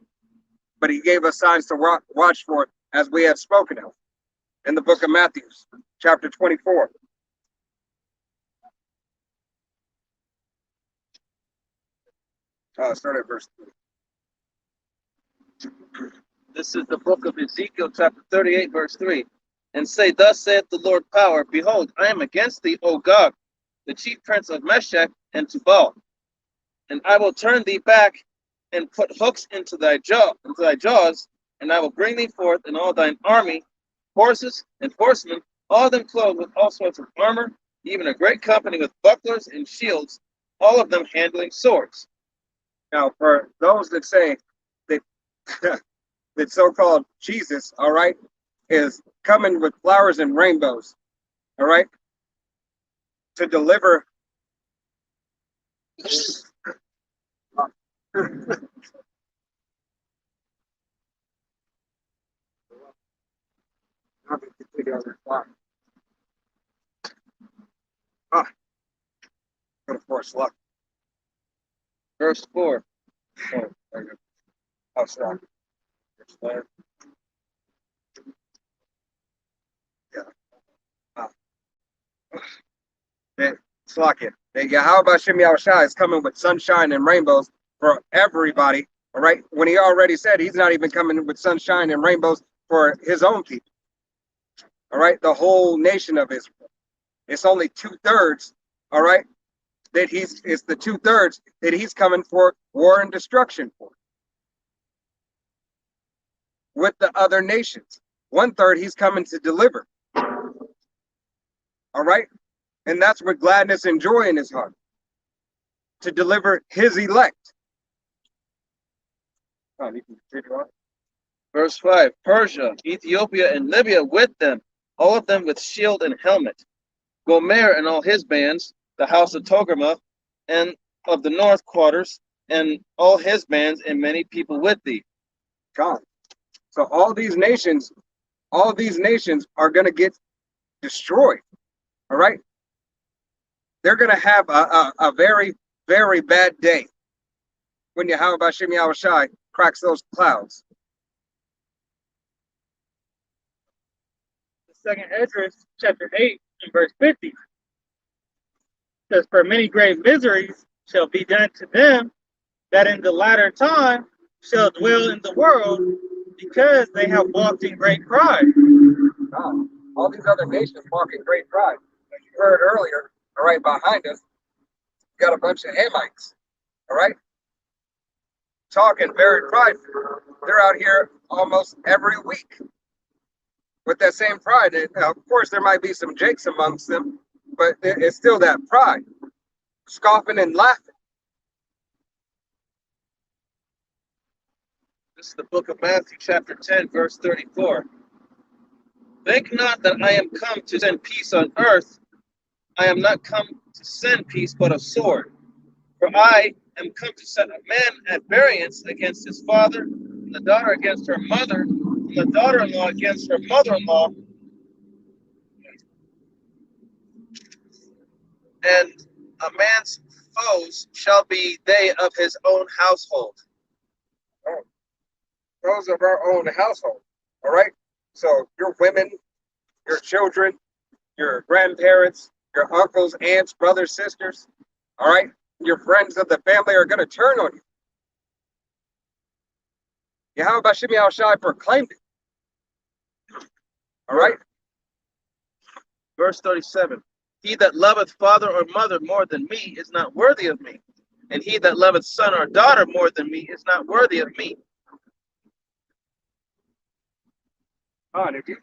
but he gave us signs to watch for, as we have spoken of in the book of Matthew, chapter 24. Start at verse 3. This is the book of Ezekiel chapter 38, verse 3. And say, Thus saith the Lord power, Behold, I am against thee, O Gog, the chief prince of Meshech and Tubal. And I will turn thee back and put hooks into thy jaws, and I will bring thee forth in all thine army, horses and horsemen, all of them clothed with all sorts of armor, even a great company with bucklers and shields, all of them handling swords. Now, for those that say that that so-called Jesus, all right, is coming with flowers and rainbows, all right, to deliver good force luck. Verse 4. Oh, how strong. Slack it. Yahweh Hashem Yahushai is coming with sunshine and rainbows for everybody. All right. When he already said he's not even coming with sunshine and rainbows for his own people. All right. The whole nation of Israel. It's only 2/3. All right. It's the 2/3 that he's coming for war and destruction for. With the other nations. 1/3 he's coming to deliver. All right. And that's with gladness and joy in his heart. To deliver his elect. Verse 5. Persia, Ethiopia, and Libya with them, all of them with shield and helmet. Gomer and all his bands, the house of Togarmah, and of the north quarters, and all his bands, and many people with thee. God. So all these nations are going to get destroyed. All right. They're going to have a very, very bad day when Yahweh Hashem Yahushai cracks those clouds. The second Esdras, chapter 8, and verse 50 says, "For many great miseries shall be done to them that in the latter time shall dwell in the world, because they have walked in great pride." God. All these other nations walk in great pride. As you heard earlier, all right, behind us, you got a bunch of Hamites, all right, talking very prideful. They're out here almost every week with that same pride. And, of course, there might be some jakes amongst them, but it's still that pride, scoffing and laughing. This is the book of Matthew, chapter 10, verse 34. Think not that I am come to send peace on earth. I am not come to send peace, but a sword. For I am come to set a man at variance against his father, and the daughter against her mother, and the daughter-in-law against her mother-in-law, and a man's foes shall be they of his own household. Oh, those of our own household. All right. So your women, your children, your grandparents, your uncles, aunts, brothers, sisters, all right, your friends of the family are going to turn on you. Yahweh Bashim Yahushai proclaimed it. All right. Verse 37. He that loveth father or mother more than me is not worthy of me, and he that loveth son or daughter more than me is not worthy of me. If you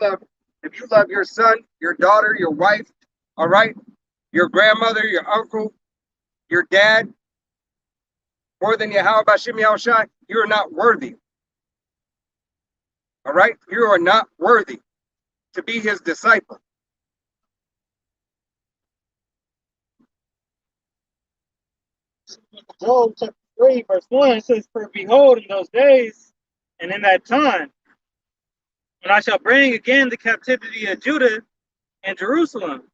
love your son, your daughter, your wife, all right, your grandmother, your uncle, your dad, more than Yahweh Bashim Yahushai, you are not worthy. All right, you are not worthy to be his disciple. Job chapter 3, verse 1 says, "For behold, in those days and in that time, when I shall bring again the captivity of Judah and Jerusalem,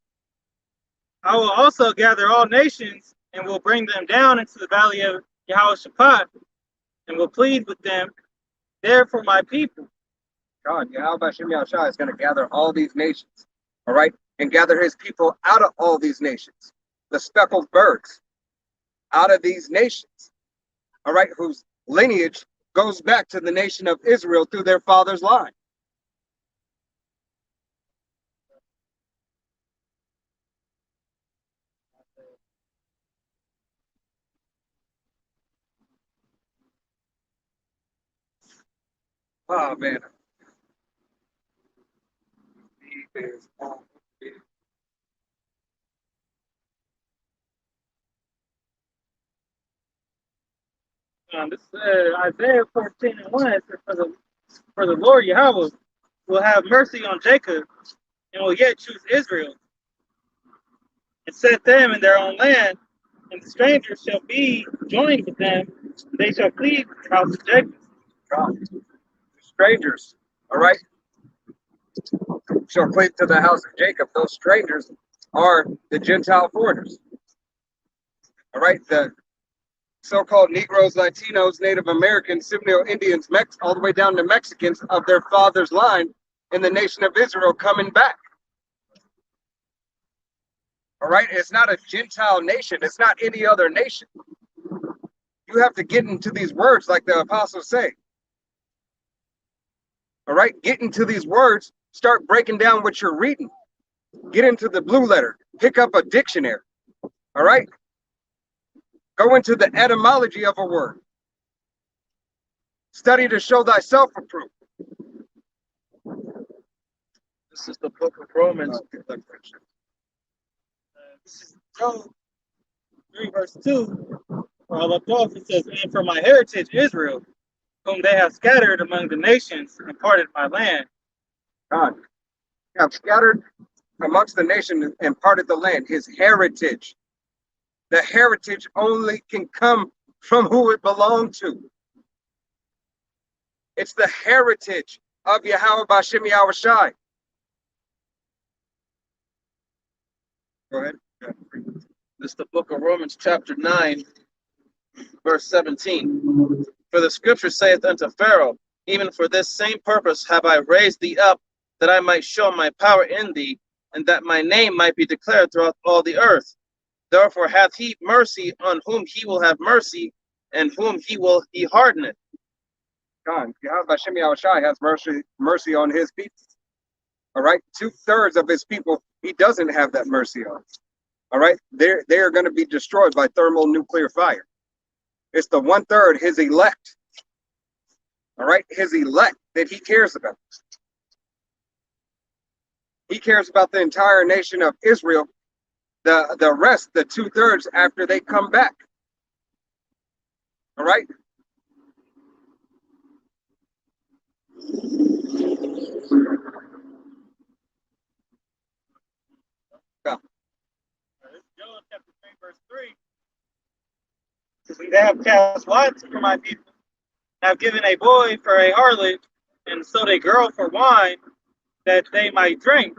I will also gather all nations and will bring them down into the valley of Jehoshaphat and will plead with them there for my people." God, Yahweh Bashim Yahushai is going to gather all these nations, all right, and gather his people out of all these nations, the speckled birds, out of these nations, all right, whose lineage goes back to the nation of Israel through their father's line. Oh, man. This is Isaiah 14 and 1. It says, for the Lord Yahweh will have mercy on Jacob and will yet choose Israel and set them in their own land, and the strangers shall be joined with them. They shall plead with the house of Jacob. God. Strangers, all right, shall cleave to the house of Jacob. Those strangers are the Gentile foreigners, all right, the so-called Negroes, Latinos, Native Americans, Seminole Indians, all the way down to Mexicans of their father's line in the nation of Israel coming back. All right, it's not a Gentile nation. It's not any other nation. You have to get into these words like the apostles say. All right, get into these words, start breaking down what you're reading. Get into the blue letter, pick up a dictionary. All right, go into the etymology of a word. Study to show thyself approved. This is the book of Romans. This is Job 3, verse 2. Where I left off, it says, "And for my heritage Israel, whom they have scattered among the nations and parted my land." God have scattered amongst the nation and parted the land, his heritage. The heritage only can come from who it belonged to. It's the heritage of Yahweh Bashim Yahushai. Go ahead. This is the book of Romans, chapter 9, verse 17. For the scripture saith unto Pharaoh, even for this same purpose have I raised thee up, that I might show my power in thee, and that my name might be declared throughout all the earth. Therefore hath he mercy on whom he will have mercy, and whom he hardeneth. God, Yahweh Bashim Yahushai has mercy on his people. All right, 2/3 of his people, he doesn't have that mercy on. All right, they are going to be destroyed by thermonuclear fire. It's the 1/3, his elect. All right, his elect that he cares about. He cares about the entire nation of Israel. The rest, the 2/3, after they come back. All right. Job chapter 3, verse 3. They have cast lots for my people, have given a boy for a harlot, and sold a girl for wine, that they might drink.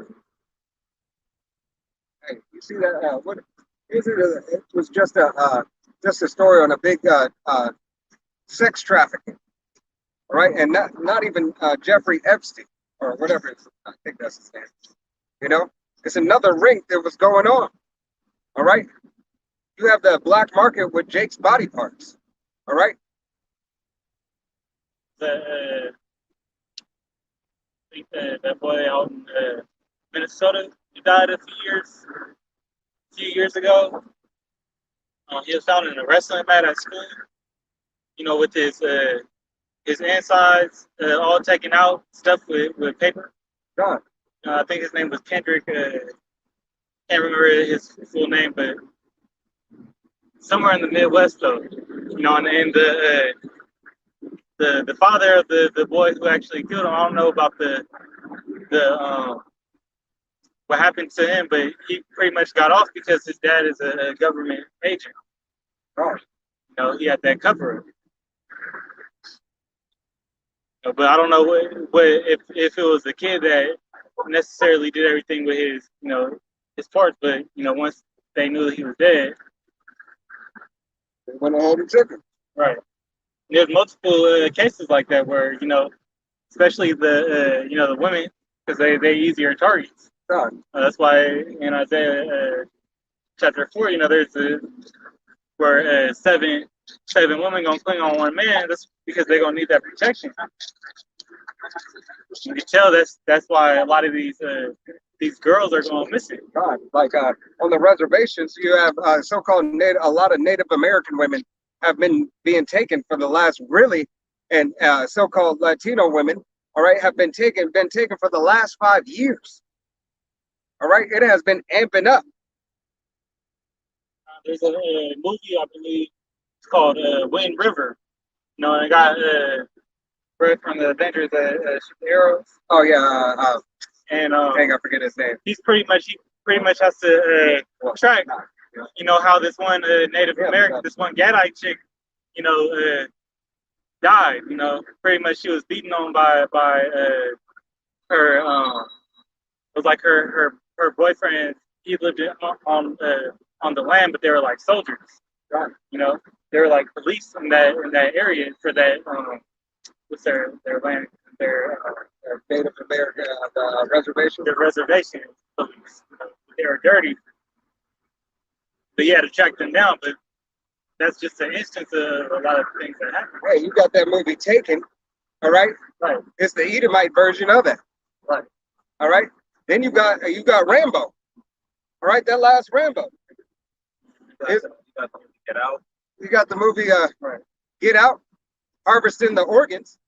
Hey, you see that? It was just a story on a big sex trafficking, all right, and not even Jeffrey Epstein or whatever. I think that's his name. You know, it's another ring that was going on. All right, you have the black market with Jake's body parts. All right, The I think that boy out in Minnesota, he died a few years ago. He was found in a wrestling mat at school. With his insides all taken out, stuffed with paper. God, I think his name was Kendrick. Can't remember his full name, but somewhere in the Midwest, though. And the father of the boy who actually killed him. I don't know about the what happened to him, but he pretty much got off because his dad is a government agent. God. He had that cover. But I don't know what if it was the kid that necessarily did everything with his parts, but once they knew that he was dead, They went ahead and took him. right? There's multiple cases like that where especially the women, because they easier targets. God. That's why in Isaiah chapter 4, there's where seven women gonna cling on one man. That's because they're gonna need that protection. You can tell that's why a lot of these girls are going missing. God, like on the reservations, you have so-called a lot of Native American women have been being taken for the last and so-called Latino women, all right, have been taken for the last 5 years. All right, it has been amping up. There's a movie I believe it's called Wind River. And it got Brett from the Avengers arrows. Oh yeah, and dang, I forget his name. He pretty much has to track. How this one Native American, this one Gadite chick, died. Pretty much she was beaten on by her. It was like her boyfriend. He lived on the land, but they were like soldiers. Right. They were like police in that area for that. What's their land? Their Native American reservation. Their reservation police. They were dirty, but you had to track them down. But that's just an instance of a lot of things that happen. Hey, you got that movie Taken, all right? Right. It's the Edomite version of that. Right. All right. Then you got Rambo. All right, that last Rambo. You got Get Out. You got the movie right. Get Out, harvesting the organs.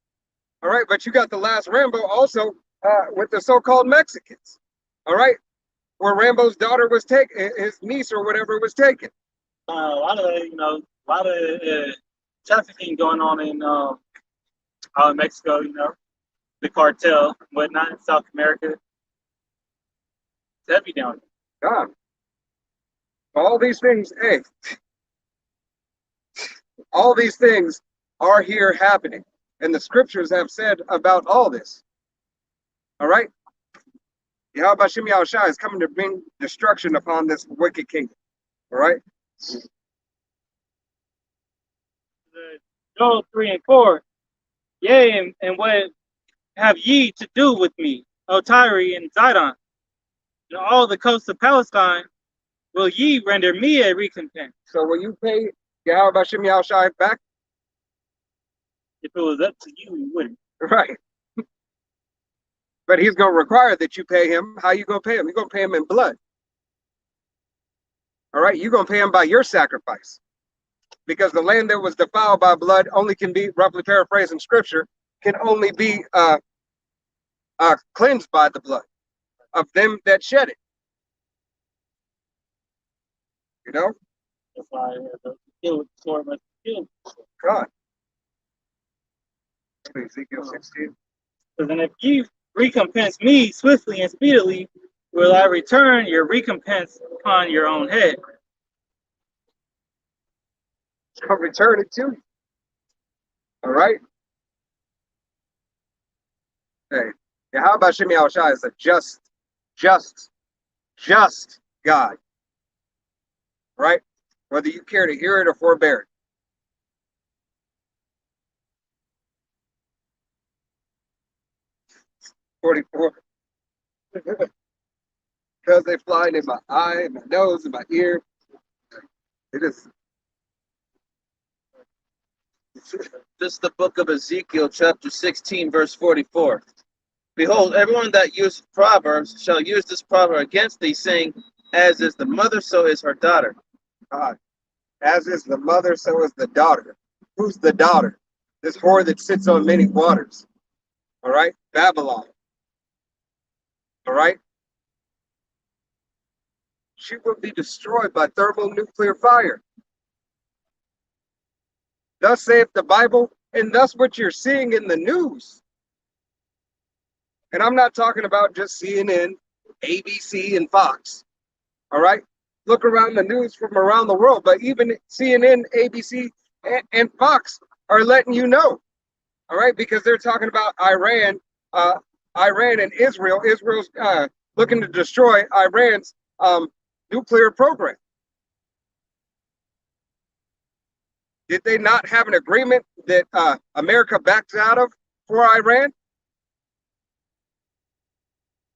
All right, but you got the last Rambo also with the so-called Mexicans. All right, where Rambo's daughter was taken, his niece or whatever was taken. A lot of trafficking going on out in Mexico. The cartel, whatnot in South America. It's heavy down there. God, all these things, hey, all these things are here happening, and the scriptures have said about all this. All right, Yahweh Shem Yahushua is coming to bring destruction upon this wicked kingdom. All right. Joel 3 and 4. Yea, and what have ye to do with me, O Tyre and Zidon, and all the coasts of Palestine? Will ye render me a recompense? So will you pay Yahweh Shem Yahushua back? If it was up to you, we wouldn't. Right. But he's going to require that you pay him. How you going to pay him? You're going to pay him in blood. All right. You're going to pay him by your sacrifice. Because the land that was defiled by blood only can be, roughly paraphrasing scripture, can only be cleansed by the blood of them that shed it. That's why the sword must be killed. God. Ezekiel 16. So then if ye recompense me swiftly and speedily, will I return your recompense upon your own head. I'll return it to you. All right. Hey, Yahweh Shem Yahushua is a just God. right? Whether you care to hear it or forbear it. "44. Because they fly in my eye, in my nose, in my ear. It is." This is the book of Ezekiel, chapter 16, verse 44. Behold, everyone that uses proverbs shall use this proverb against thee, saying, as is the mother, so is her daughter. As is the mother, so is the daughter. Who's the daughter? This whore that sits on many waters. All right? Babylon. All right? She will be destroyed by thermonuclear fire. Thus saith the Bible, and thus what you're seeing in the news. And I'm not talking about just CNN, ABC, and Fox. All right? Look around the news from around the world, but even CNN, ABC, and Fox are letting you know. All right? Because they're talking about Iran and Israel. Israel's looking to destroy Iran's nuclear program. Did they not have an agreement that America backs out of for Iran?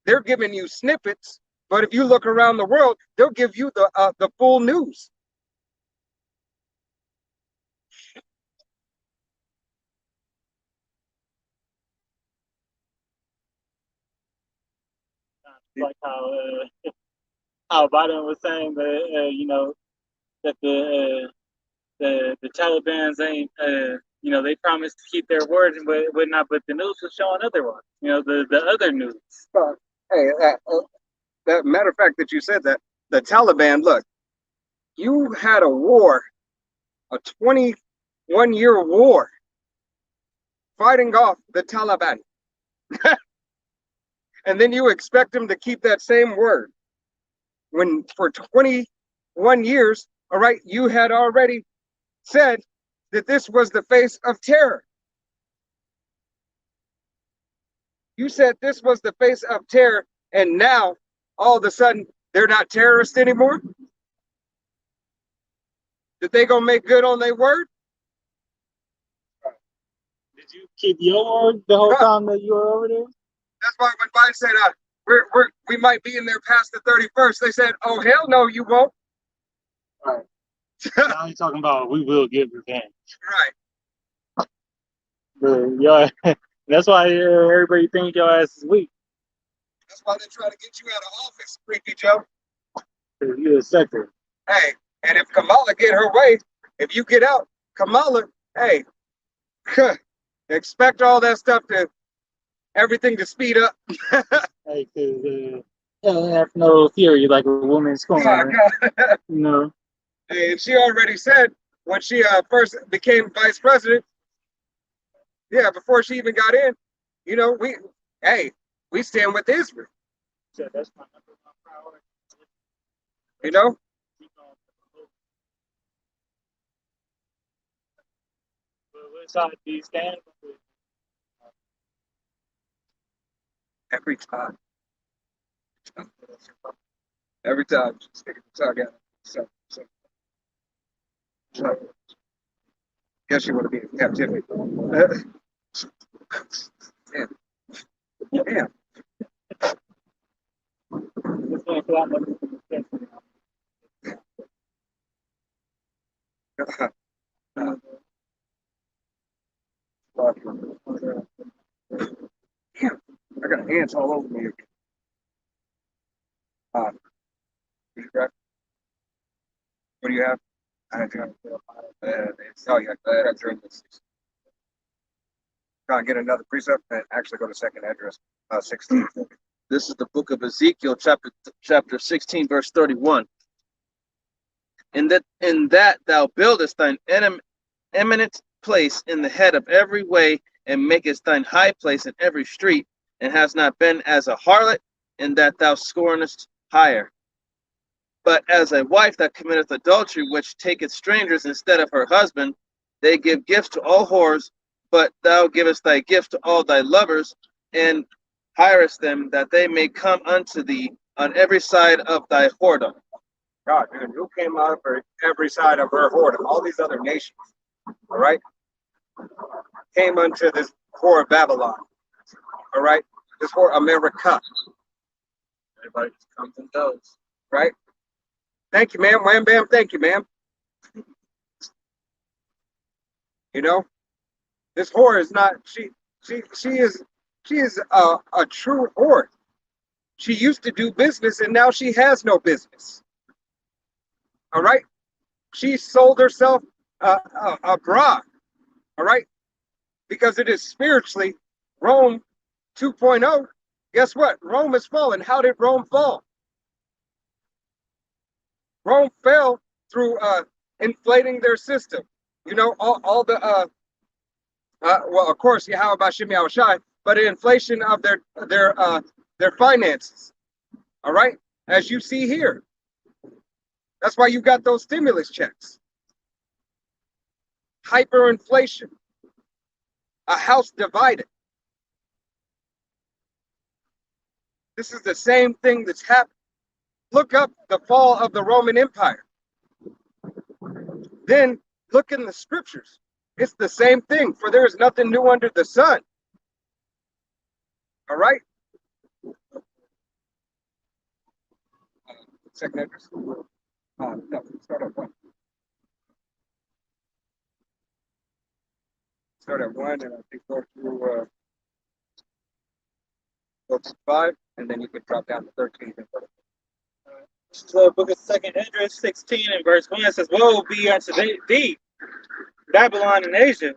They're giving you snippets, but if you look around the world, they'll give you the full news. Like how Biden was saying that that the Taliban's ain't they promised to keep their word, but not. But the news was showing otherwise. The other news. Hey, that matter of fact that you said that, the Taliban, look, you had a war, a 21-year war, fighting off the Taliban. And then you expect them to keep that same word when for 21 years, all right, you had already said that this was the face of terror. You said this was the face of terror, and now all of a sudden they're not terrorists anymore? That they gonna make good on their word? Did you keep your word the whole time that you were over there? That's why when Biden said we might be in there past the 31st, they said, "Oh hell no, you won't." Right. Now you're talking about we will get revenge. Right. But, yeah, that's why everybody think your ass is weak. That's why they try to get you out of office, Freaky Joe. You're a sector. Hey, and if Kamala get her way, if you get out, Kamala, hey, expect all that stuff everything to speed up. Hey, because have no theory like a woman's corner. Hey, she already said when she first became vice president, before she even got in, we stand with Israel. So that's my number one priority. What side do you stand with? Every time. Every time. Stick the tongue out. So. Guess you want to be in captivity. Damn. Damn. I got ants all over me. What do you have? Oh, yeah. That's during this. Go and get another precept and actually go to second address, 16. This is the book of Ezekiel, chapter 16, verse 31. In that thou buildest thine eminent place in the head of every way, and makest thine high place in every street, and hast not been as a harlot, in that thou scornest hire. But as a wife that committeth adultery, which taketh strangers instead of her husband, they give gifts to all whores, but thou givest thy gift to all thy lovers, and hirest them that they may come unto thee on every side of thy whoredom. God, dude, who came out of every side of her whoredom? All these other nations, all right, came unto this whore of Babylon, all right, this whore America. Everybody just comes and goes. Right? Thank you, ma'am. Wham, bam. Thank you, ma'am. You know, this whore is not. She is a true whore. She used to do business, and now she has no business. All right. She sold herself abroad. All right, because it is spiritually Rome 2.0. Guess what? Rome is fallen. How did Rome fall? Rome fell through inflating their system. You know, all the well, of course, Yahweh Bashim Yahushai, but inflation of their finances. All right, as you see here. That's why you got those stimulus checks. Hyperinflation. A house divided. This is the same thing that's happened. Look up the fall of the Roman Empire. Then look in the scriptures. It's the same thing, for there is nothing new under the sun. All right? Second address? No, start at one. Start at one, and I think go through 5, and then you could drop down to 13. So book of Second Esdras 16 and verse 1 says, Woe be unto thee, Babylon and Asia.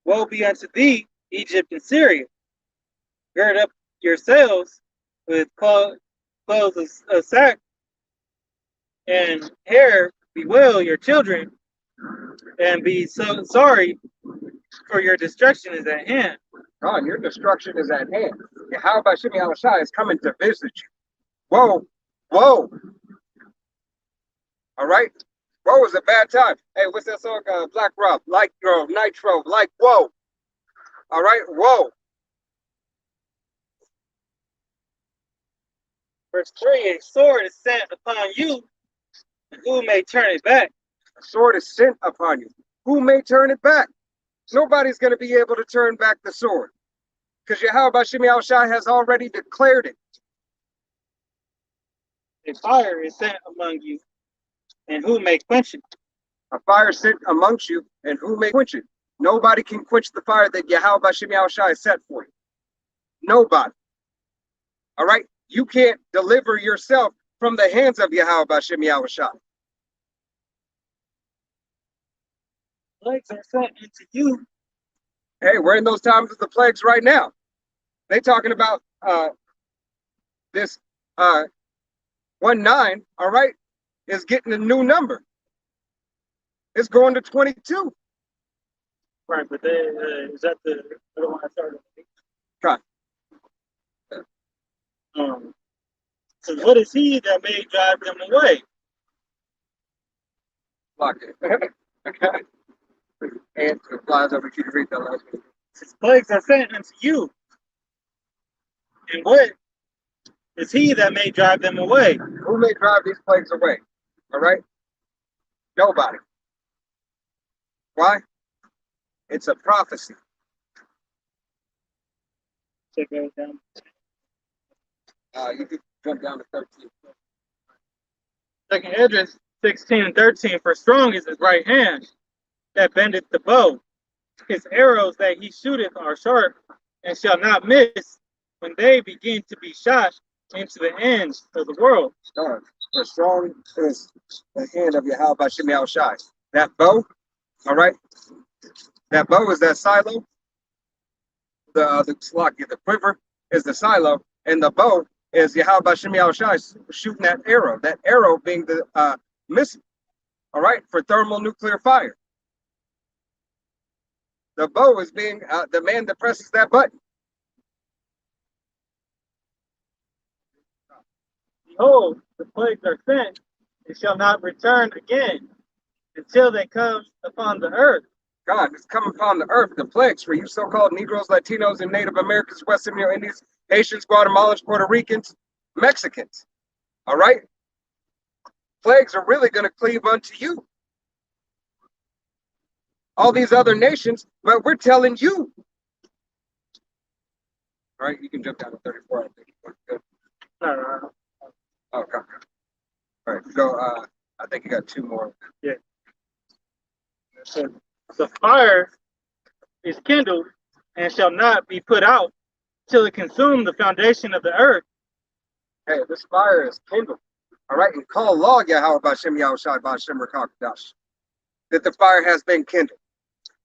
Woe be unto thee, Egypt and Syria. Gird up yourselves with clothes of sack and hair, bewail your children, and be so sorry, for your destruction is at hand. God, your destruction is at hand. Yahweh Shemi Alashai is coming to visit you. Whoa, whoa. All right? Whoa is a bad time. Hey, what's that song? Black Rob, like Nitro, like whoa. All right? Whoa. Verse 3, a sword is sent upon you, and who may turn it back? A sword is sent upon you. Who may turn it back? Nobody's going to be able to turn back the sword, because Yahweh Shemi Alashai has already declared it. A fire is sent among you, and who may quench it? A fire sent amongst you, and who may quench it? Nobody can quench the fire that Yahweh Shemi Alashai set for you. Nobody. All right? You can't deliver yourself from the hands of Yahweh Shemi Alashai. Plagues are sent into you. Hey, we're in those times of the plagues right now. They talking about this 19, all right, is getting a new number. It's going to 22. Right, but is that the other one I started? Right. So what is he that may drive them away? Lock it. Okay. And it flies over to read that last one. His plagues are sent unto you. And what is he that may drive them away? Who may drive these plagues away? All right? Nobody. Why? It's a prophecy. Check that down. You could jump down to 13. Second Esdras 16 and 13. For strong is his right hand that bendeth the bow. His arrows that he shooteth are sharp and shall not miss when they begin to be shot into the ends of the world. For strong is the hand of Yahweh Shemi Alashai. That bow, all right? That bow is that silo. The quiver is the silo, and the bow is Yahweh Shemi Alashai shooting that arrow being the missile, all right, for thermonuclear fire. The bow is being the man that presses that button. Behold, the plagues are sent, and shall not return again until they come upon the earth. God, it's come upon the earth, the plagues for you so-called Negroes, Latinos, and Native Americans, West Indians, Haitians, Guatemalans, Puerto Ricans, Mexicans. All right? plagues are really going to cleave unto you. All these other nations, but we're telling you. All right, you can jump down to 34. I think. Good. No. Okay. All right, go. I think you got two more. Yeah. So the fire is kindled and shall not be put out till it consume the foundation of the earth. Hey, this fire is kindled. All right, and call log Yahweh Bashem Yahushai Bashem Rakakdash. That the fire has been kindled.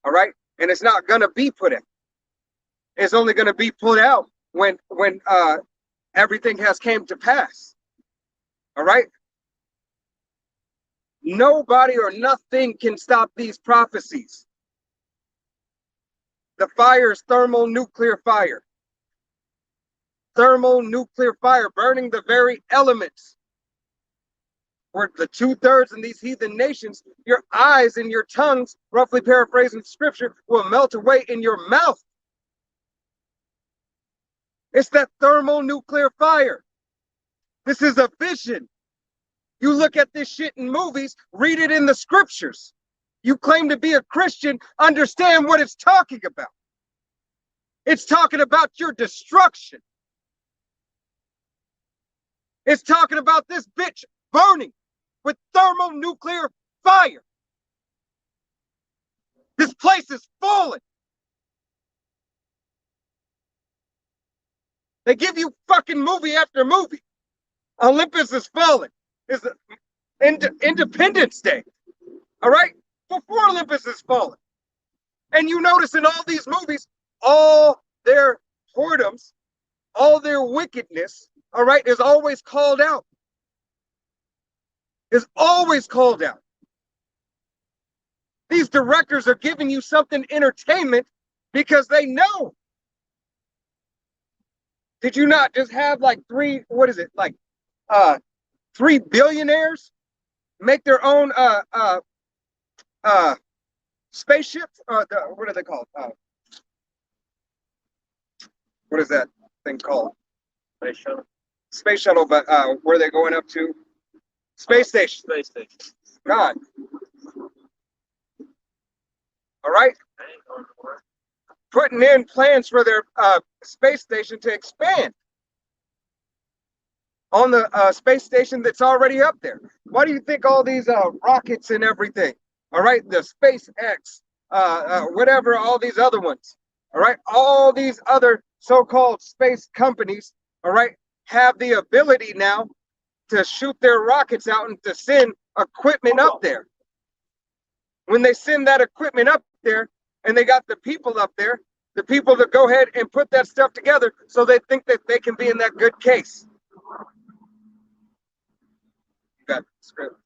All right, and it's not gonna be put out. It's only gonna be put out when everything has came to pass. All right. Nobody or nothing can stop these prophecies. The fire is thermonuclear fire. Thermonuclear fire, burning the very elements. For the 2/3 in these heathen nations, your eyes and your tongues, roughly paraphrasing scripture, will melt away in your mouth. It's that thermonuclear fire. This is a vision. You look at this shit in movies, read it in the scriptures. You claim to be a Christian, understand what it's talking about. It's talking about your destruction. It's talking about this bitch burning with thermonuclear fire. This place is falling. They give you fucking movie after movie. Olympus is falling. It's Independence Day. All right? Before Olympus is falling. And you notice in all these movies, all their whoredoms, all their wickedness, all right, is always called out. Is always called out. These directors are giving you something entertainment because they know. Did you not just have like 3 billionaires make their own spaceships? What are they called? What is that thing called? Space shuttle. Space shuttle, but where are they going up to? Space station. Space station. God. All right. Putting in plans for their space station to expand on the space station that's already up there. Why do you think all these rockets and everything, all right, the SpaceX, whatever, all these other ones, all right, all these other so-called space companies, all right, have the ability now to shoot their rockets out and to send equipment up there. When they send that equipment up there and they got the people up there, the people to go ahead and put that stuff together, so they think that they can be in that good case. You got the script.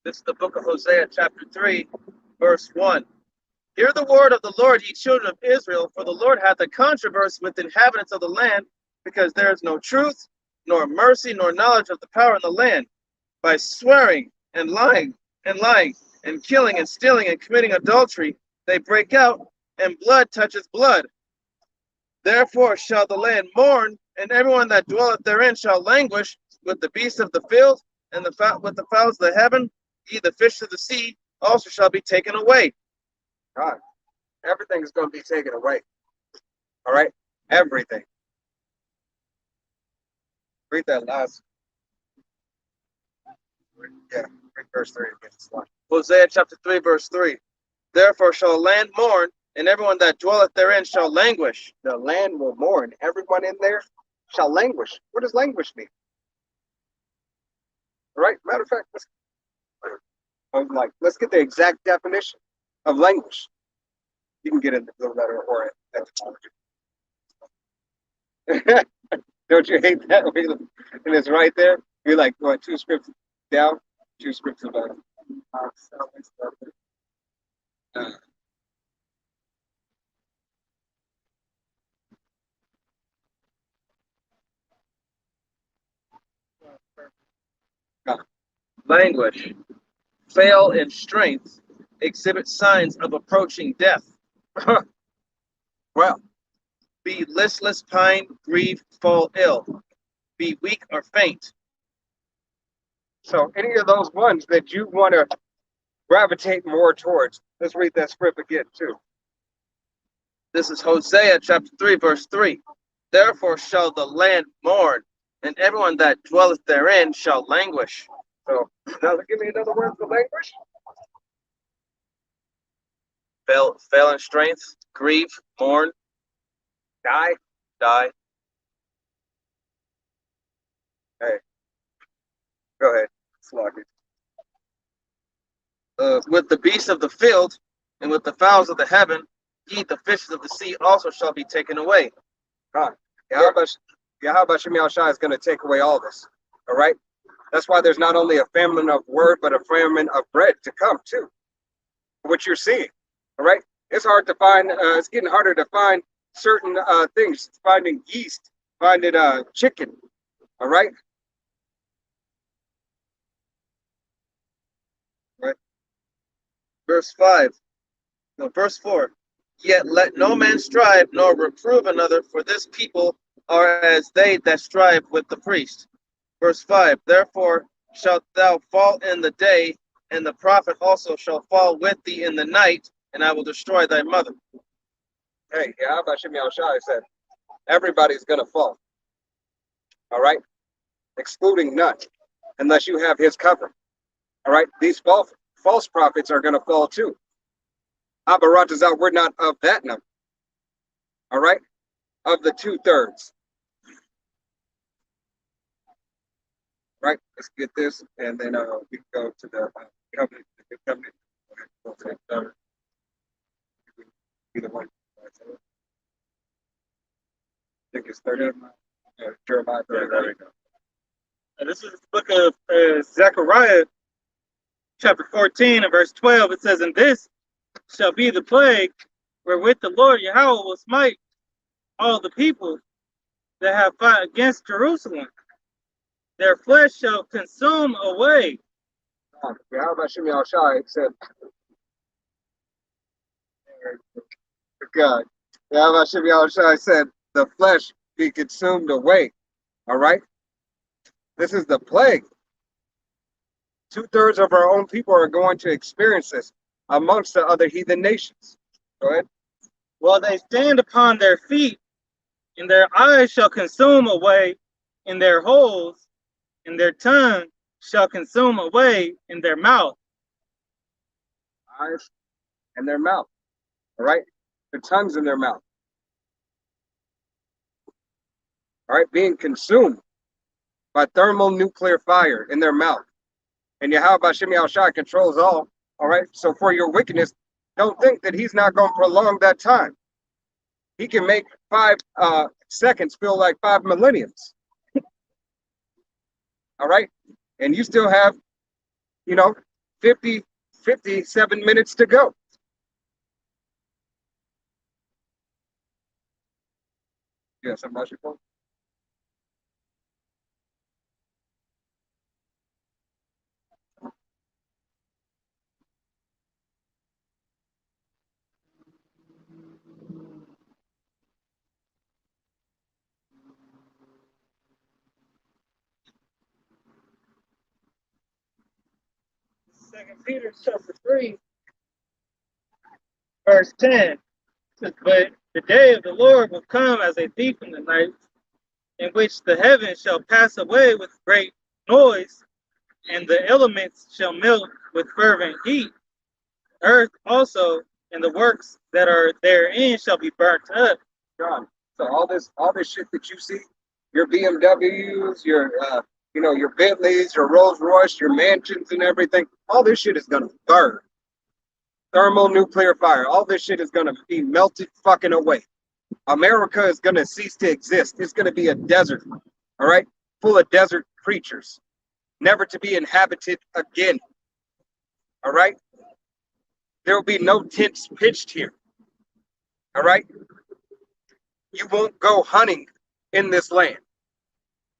This is the book of Hosea, chapter 3, verse 1. Hear the word of the Lord, ye children of Israel, for the Lord hath a controversy with the inhabitants of the land, because there is no truth, nor mercy, nor knowledge of the power in the land. By swearing and lying, and killing and stealing and committing adultery, they break out, and blood touches blood. Therefore shall the land mourn, and everyone that dwelleth therein shall languish, with the beasts of the field, and with the fowls of the heaven, the fish of the sea also shall be taken away. God, everything is going to be taken away. All right, everything. Read that last. Yeah, read verse 3 again. Hosea chapter 3, verse 3. Therefore shall land mourn, and everyone that dwelleth therein shall languish. The land will mourn. Everyone in there shall languish. What does languish mean? All right, matter of fact, let's get the exact definition of languish. You can get it a little better or at the top. Don't you hate that? And it's right there. You're like, what, 2 scripts down, 2 scripts about Languish. Fail in strength. Exhibit signs of approaching death. Well, Be listless, pine, grieve, fall ill. Be weak or faint. So any of those ones that you want to gravitate more towards. Let's read that script again too. This is Hosea chapter 3, verse 3. Therefore shall the land mourn, and everyone that dwelleth therein shall languish. So now give me another word for language. Fail in strength, grieve, mourn, Die. die. Hey, go ahead. Slug it. With the beasts of the field, and with the fowls of the heaven, the fishes of the sea also shall be taken away. Yahweh Shem Yahushua is going to take away all this. All right? That's why there's not only a famine of word, but a famine of bread to come too. What you're seeing. All right? It's hard to find, it's getting harder to find certain things. Finding yeast, finding chicken. All right? Right. Verse 4. Yet let no man strive nor reprove another, for this people are as they that strive with the priest. Verse 5. Therefore shalt thou fall in the day, and the prophet also shall fall with thee in the night, and I will destroy thy mother. Hey, Yahweh Shem Yahushua said, everybody's going to fall. All right? Excluding none, unless you have his cover. All right? These false prophets are going to fall too. Abaratazah, we're not of that number. All right? Of the 2/3. Right? Let's get this, and then we can go to the covenant. The covenant. Go to the third. Either one. I think it's 30. Jeremiah 30. There we go. And this is the book of Zechariah, chapter 14 and verse 12. It says, and this shall be the plague wherewith the Lord Yahweh will smite all the people that have fought against Jerusalem. Their flesh shall consume away. Yahweh Shem Yahushua said, God, Yahweh Shem Yahushua said, the flesh be consumed away. All right? This is the plague. 2/3 of our own people are going to experience this amongst the other heathen nations. Go ahead. While they stand upon their feet, and their eyes shall consume away in their holes, and their tongue shall consume away in their mouth. Eyes and their mouth. All right? The tongues in their mouth. All right? Being consumed by thermonuclear fire in their mouth. And Yahweh Shem Yahushua controls all. All right? So for your wickedness, don't think that he's not going to prolong that time. He can make 5 seconds feel like 5 millenniums. All right? And you still have, 57 minutes to go. Yeah, something about your phone? Second Peter chapter 3, verse 10 says, but the day of the Lord will come as a thief in the night, in which the heavens shall pass away with great noise, and the elements shall melt with fervent heat. Earth also and the works that are therein shall be burnt up. John. So all this shit that you see, your BMWs, your Bentleys, your Rolls Royce, your mansions and everything, all this shit is gonna burn. Thermonuclear fire. All this shit is gonna be melted fucking away. America is gonna cease to exist. It's gonna be a desert, all right, full of desert creatures, never to be inhabited again. All right. There will be no tents pitched here. All right. You won't go hunting in this land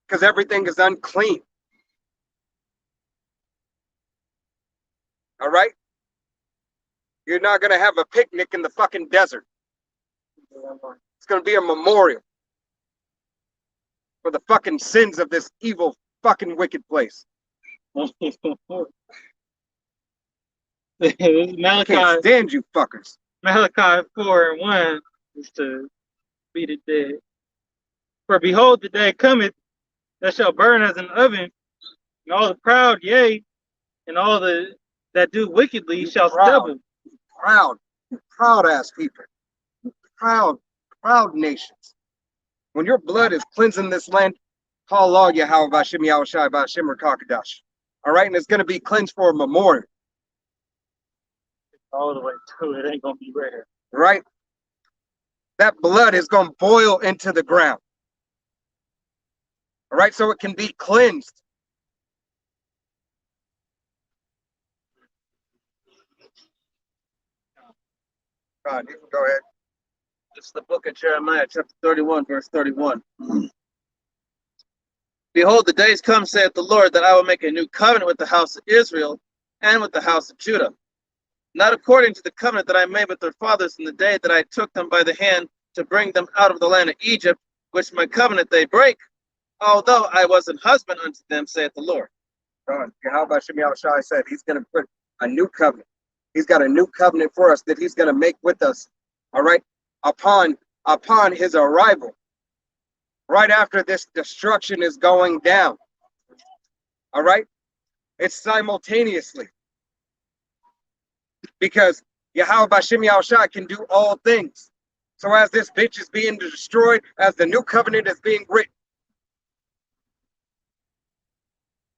because everything is unclean. All right? You're not going to have a picnic in the fucking desert. It's going to be a memorial for the fucking sins of this evil fucking wicked place. I can't stand you fuckers. Malachi 4:1 is to beat it dead. For behold, the day cometh that shall burn as an oven, and all the proud, yea, and all the that do wickedly shall stumble. Proud ass people. Proud nations. When your blood is cleansing this land, call law Yahweh Bashim Yahushai Bashim Rakakadash. All right, and it's going to be cleansed for a memorial. All the way to it ain't gonna be rare. Right? That blood is going to boil into the ground. All right, so it can be cleansed. God, you can go ahead. It's the book of Jeremiah, chapter 31, verse 31. Behold, the days come, saith the Lord, that I will make a new covenant with the house of Israel and with the house of Judah. Not according to the covenant that I made with their fathers in the day that I took them by the hand to bring them out of the land of Egypt, which my covenant they break, although I was an husband unto them, saith the Lord. How about Shemi Al-Shai said he's going to put a new covenant. He's got a new covenant for us that he's going to make with us, all right, upon his arrival, right after this destruction is going down, all right? It's simultaneously. Because Yahweh Bashim Yahushai can do all things. So as this bitch is being destroyed, as the new covenant is being written,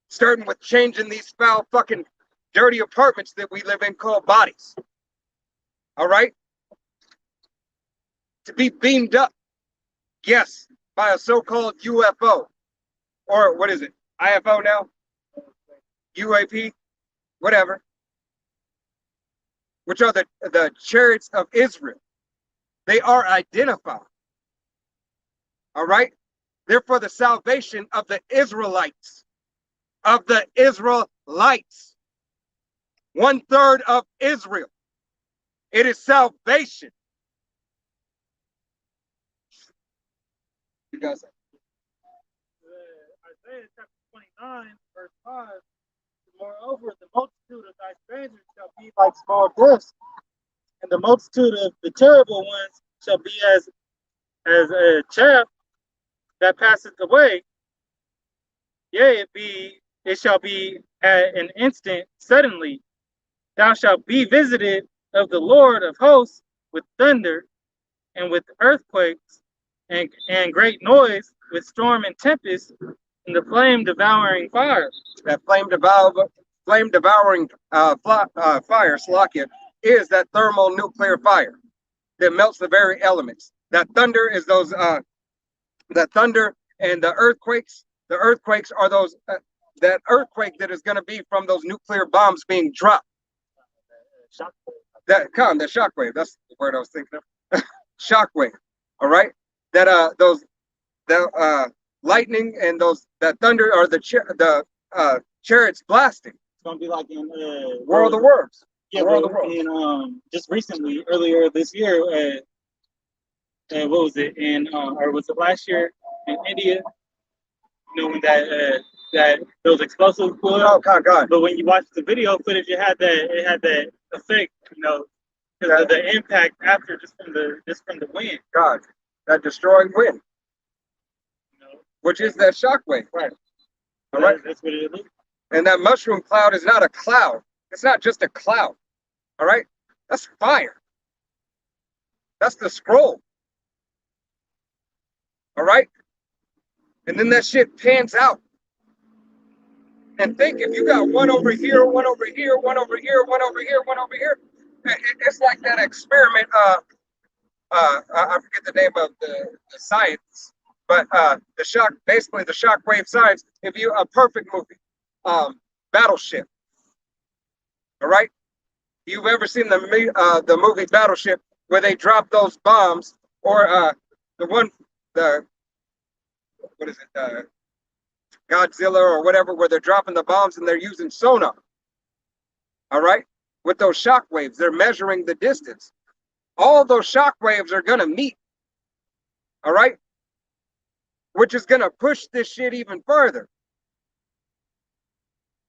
starting with changing these foul fucking dirty apartments that we live in called bodies. All right? To be beamed up, yes, by a so-called UFO. Or what is it? IFO now? UAP? Whatever. Which are the chariots of Israel. They are identified. All right? They're for the salvation of the Israelites. Of the Israelites. 1/3 of Israel. It is salvation. You guys. Isaiah chapter 29, verse 5. Moreover, the multitude of thy strangers shall be like small dust, and the multitude of the terrible ones shall be as a chaff that passeth away. Yea, it shall be at an instant, suddenly. Thou shalt be visited of the Lord of hosts with thunder and with earthquakes and great noise, with storm and tempest, and the flame devouring fire. That flame devouring fire, Slakia, is that thermonuclear fire that melts the very elements. That thunder is those, that thunder and the earthquakes. The earthquakes are those, that earthquake that is going to be from those nuclear bombs being dropped. The shockwave. That's the word I was thinking of. Shockwave. All right. That lightning and that thunder are the chariots blasting. It's gonna be like in War of the Worlds. Yeah, War of the Worlds. And just recently, earlier this year, what was it? Or was it last year in India? You know, when that those explosives blew up. Oh God! But when you watch the video footage, it had that effect, you know, because of the impact after just from the wind. God, that destroying wind, you know, which is that shockwave. Right. All right. That's what it is. And that mushroom cloud is not a cloud. It's not just a cloud. All right. That's fire. That's the scroll. All right. And then that shit pans out. And think if you got one over here, one over here, one over here, one over here, one over here. It's like that experiment. I forget the name of the science, but basically the shockwave science. If you a perfect movie, Battleship. All right. You've ever seen the movie Battleship where they drop those bombs, or what is it? Godzilla or whatever, where they're dropping the bombs and they're using sonar. All right. With those shock waves, they're measuring the distance. All those shock waves are going to meet All right? Which is going to push this shit even further.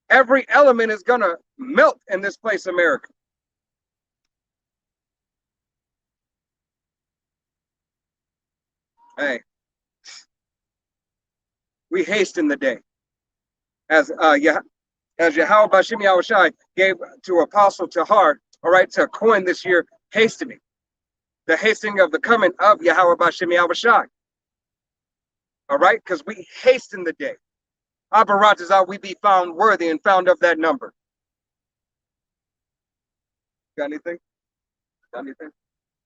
Every element is going to melt in this place, America. Hey, we hasten the day. As Yahweh Bashim Yahushai gave to Apostle Tahar, all right, to coin this year, hastening. The hastening of the coming of Yahweh Bashim Yahushai. All right, because we hasten the day. Abaratazah, we be found worthy and found of that number. Got anything? Got anything?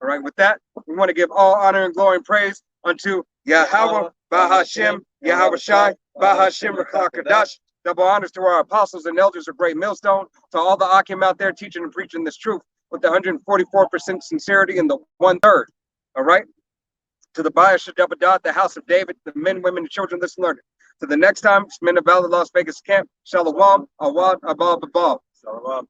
All right, with that, we want to give all honor and glory and praise unto Yahweh Bahashem, Yahweh Shai, Bahashem Rakakadash. Double honors to our apostles and elders of Great Millstone, to all the Akim out there teaching and preaching this truth with the 144% sincerity and the 1/3. All right? To the Bayash Dabadat, the house of David, the men, women, and children, listen, learn it. To the next time, Men of Valor, Las Vegas camp, Shalom, Awad, Abab, Abab. Shalom.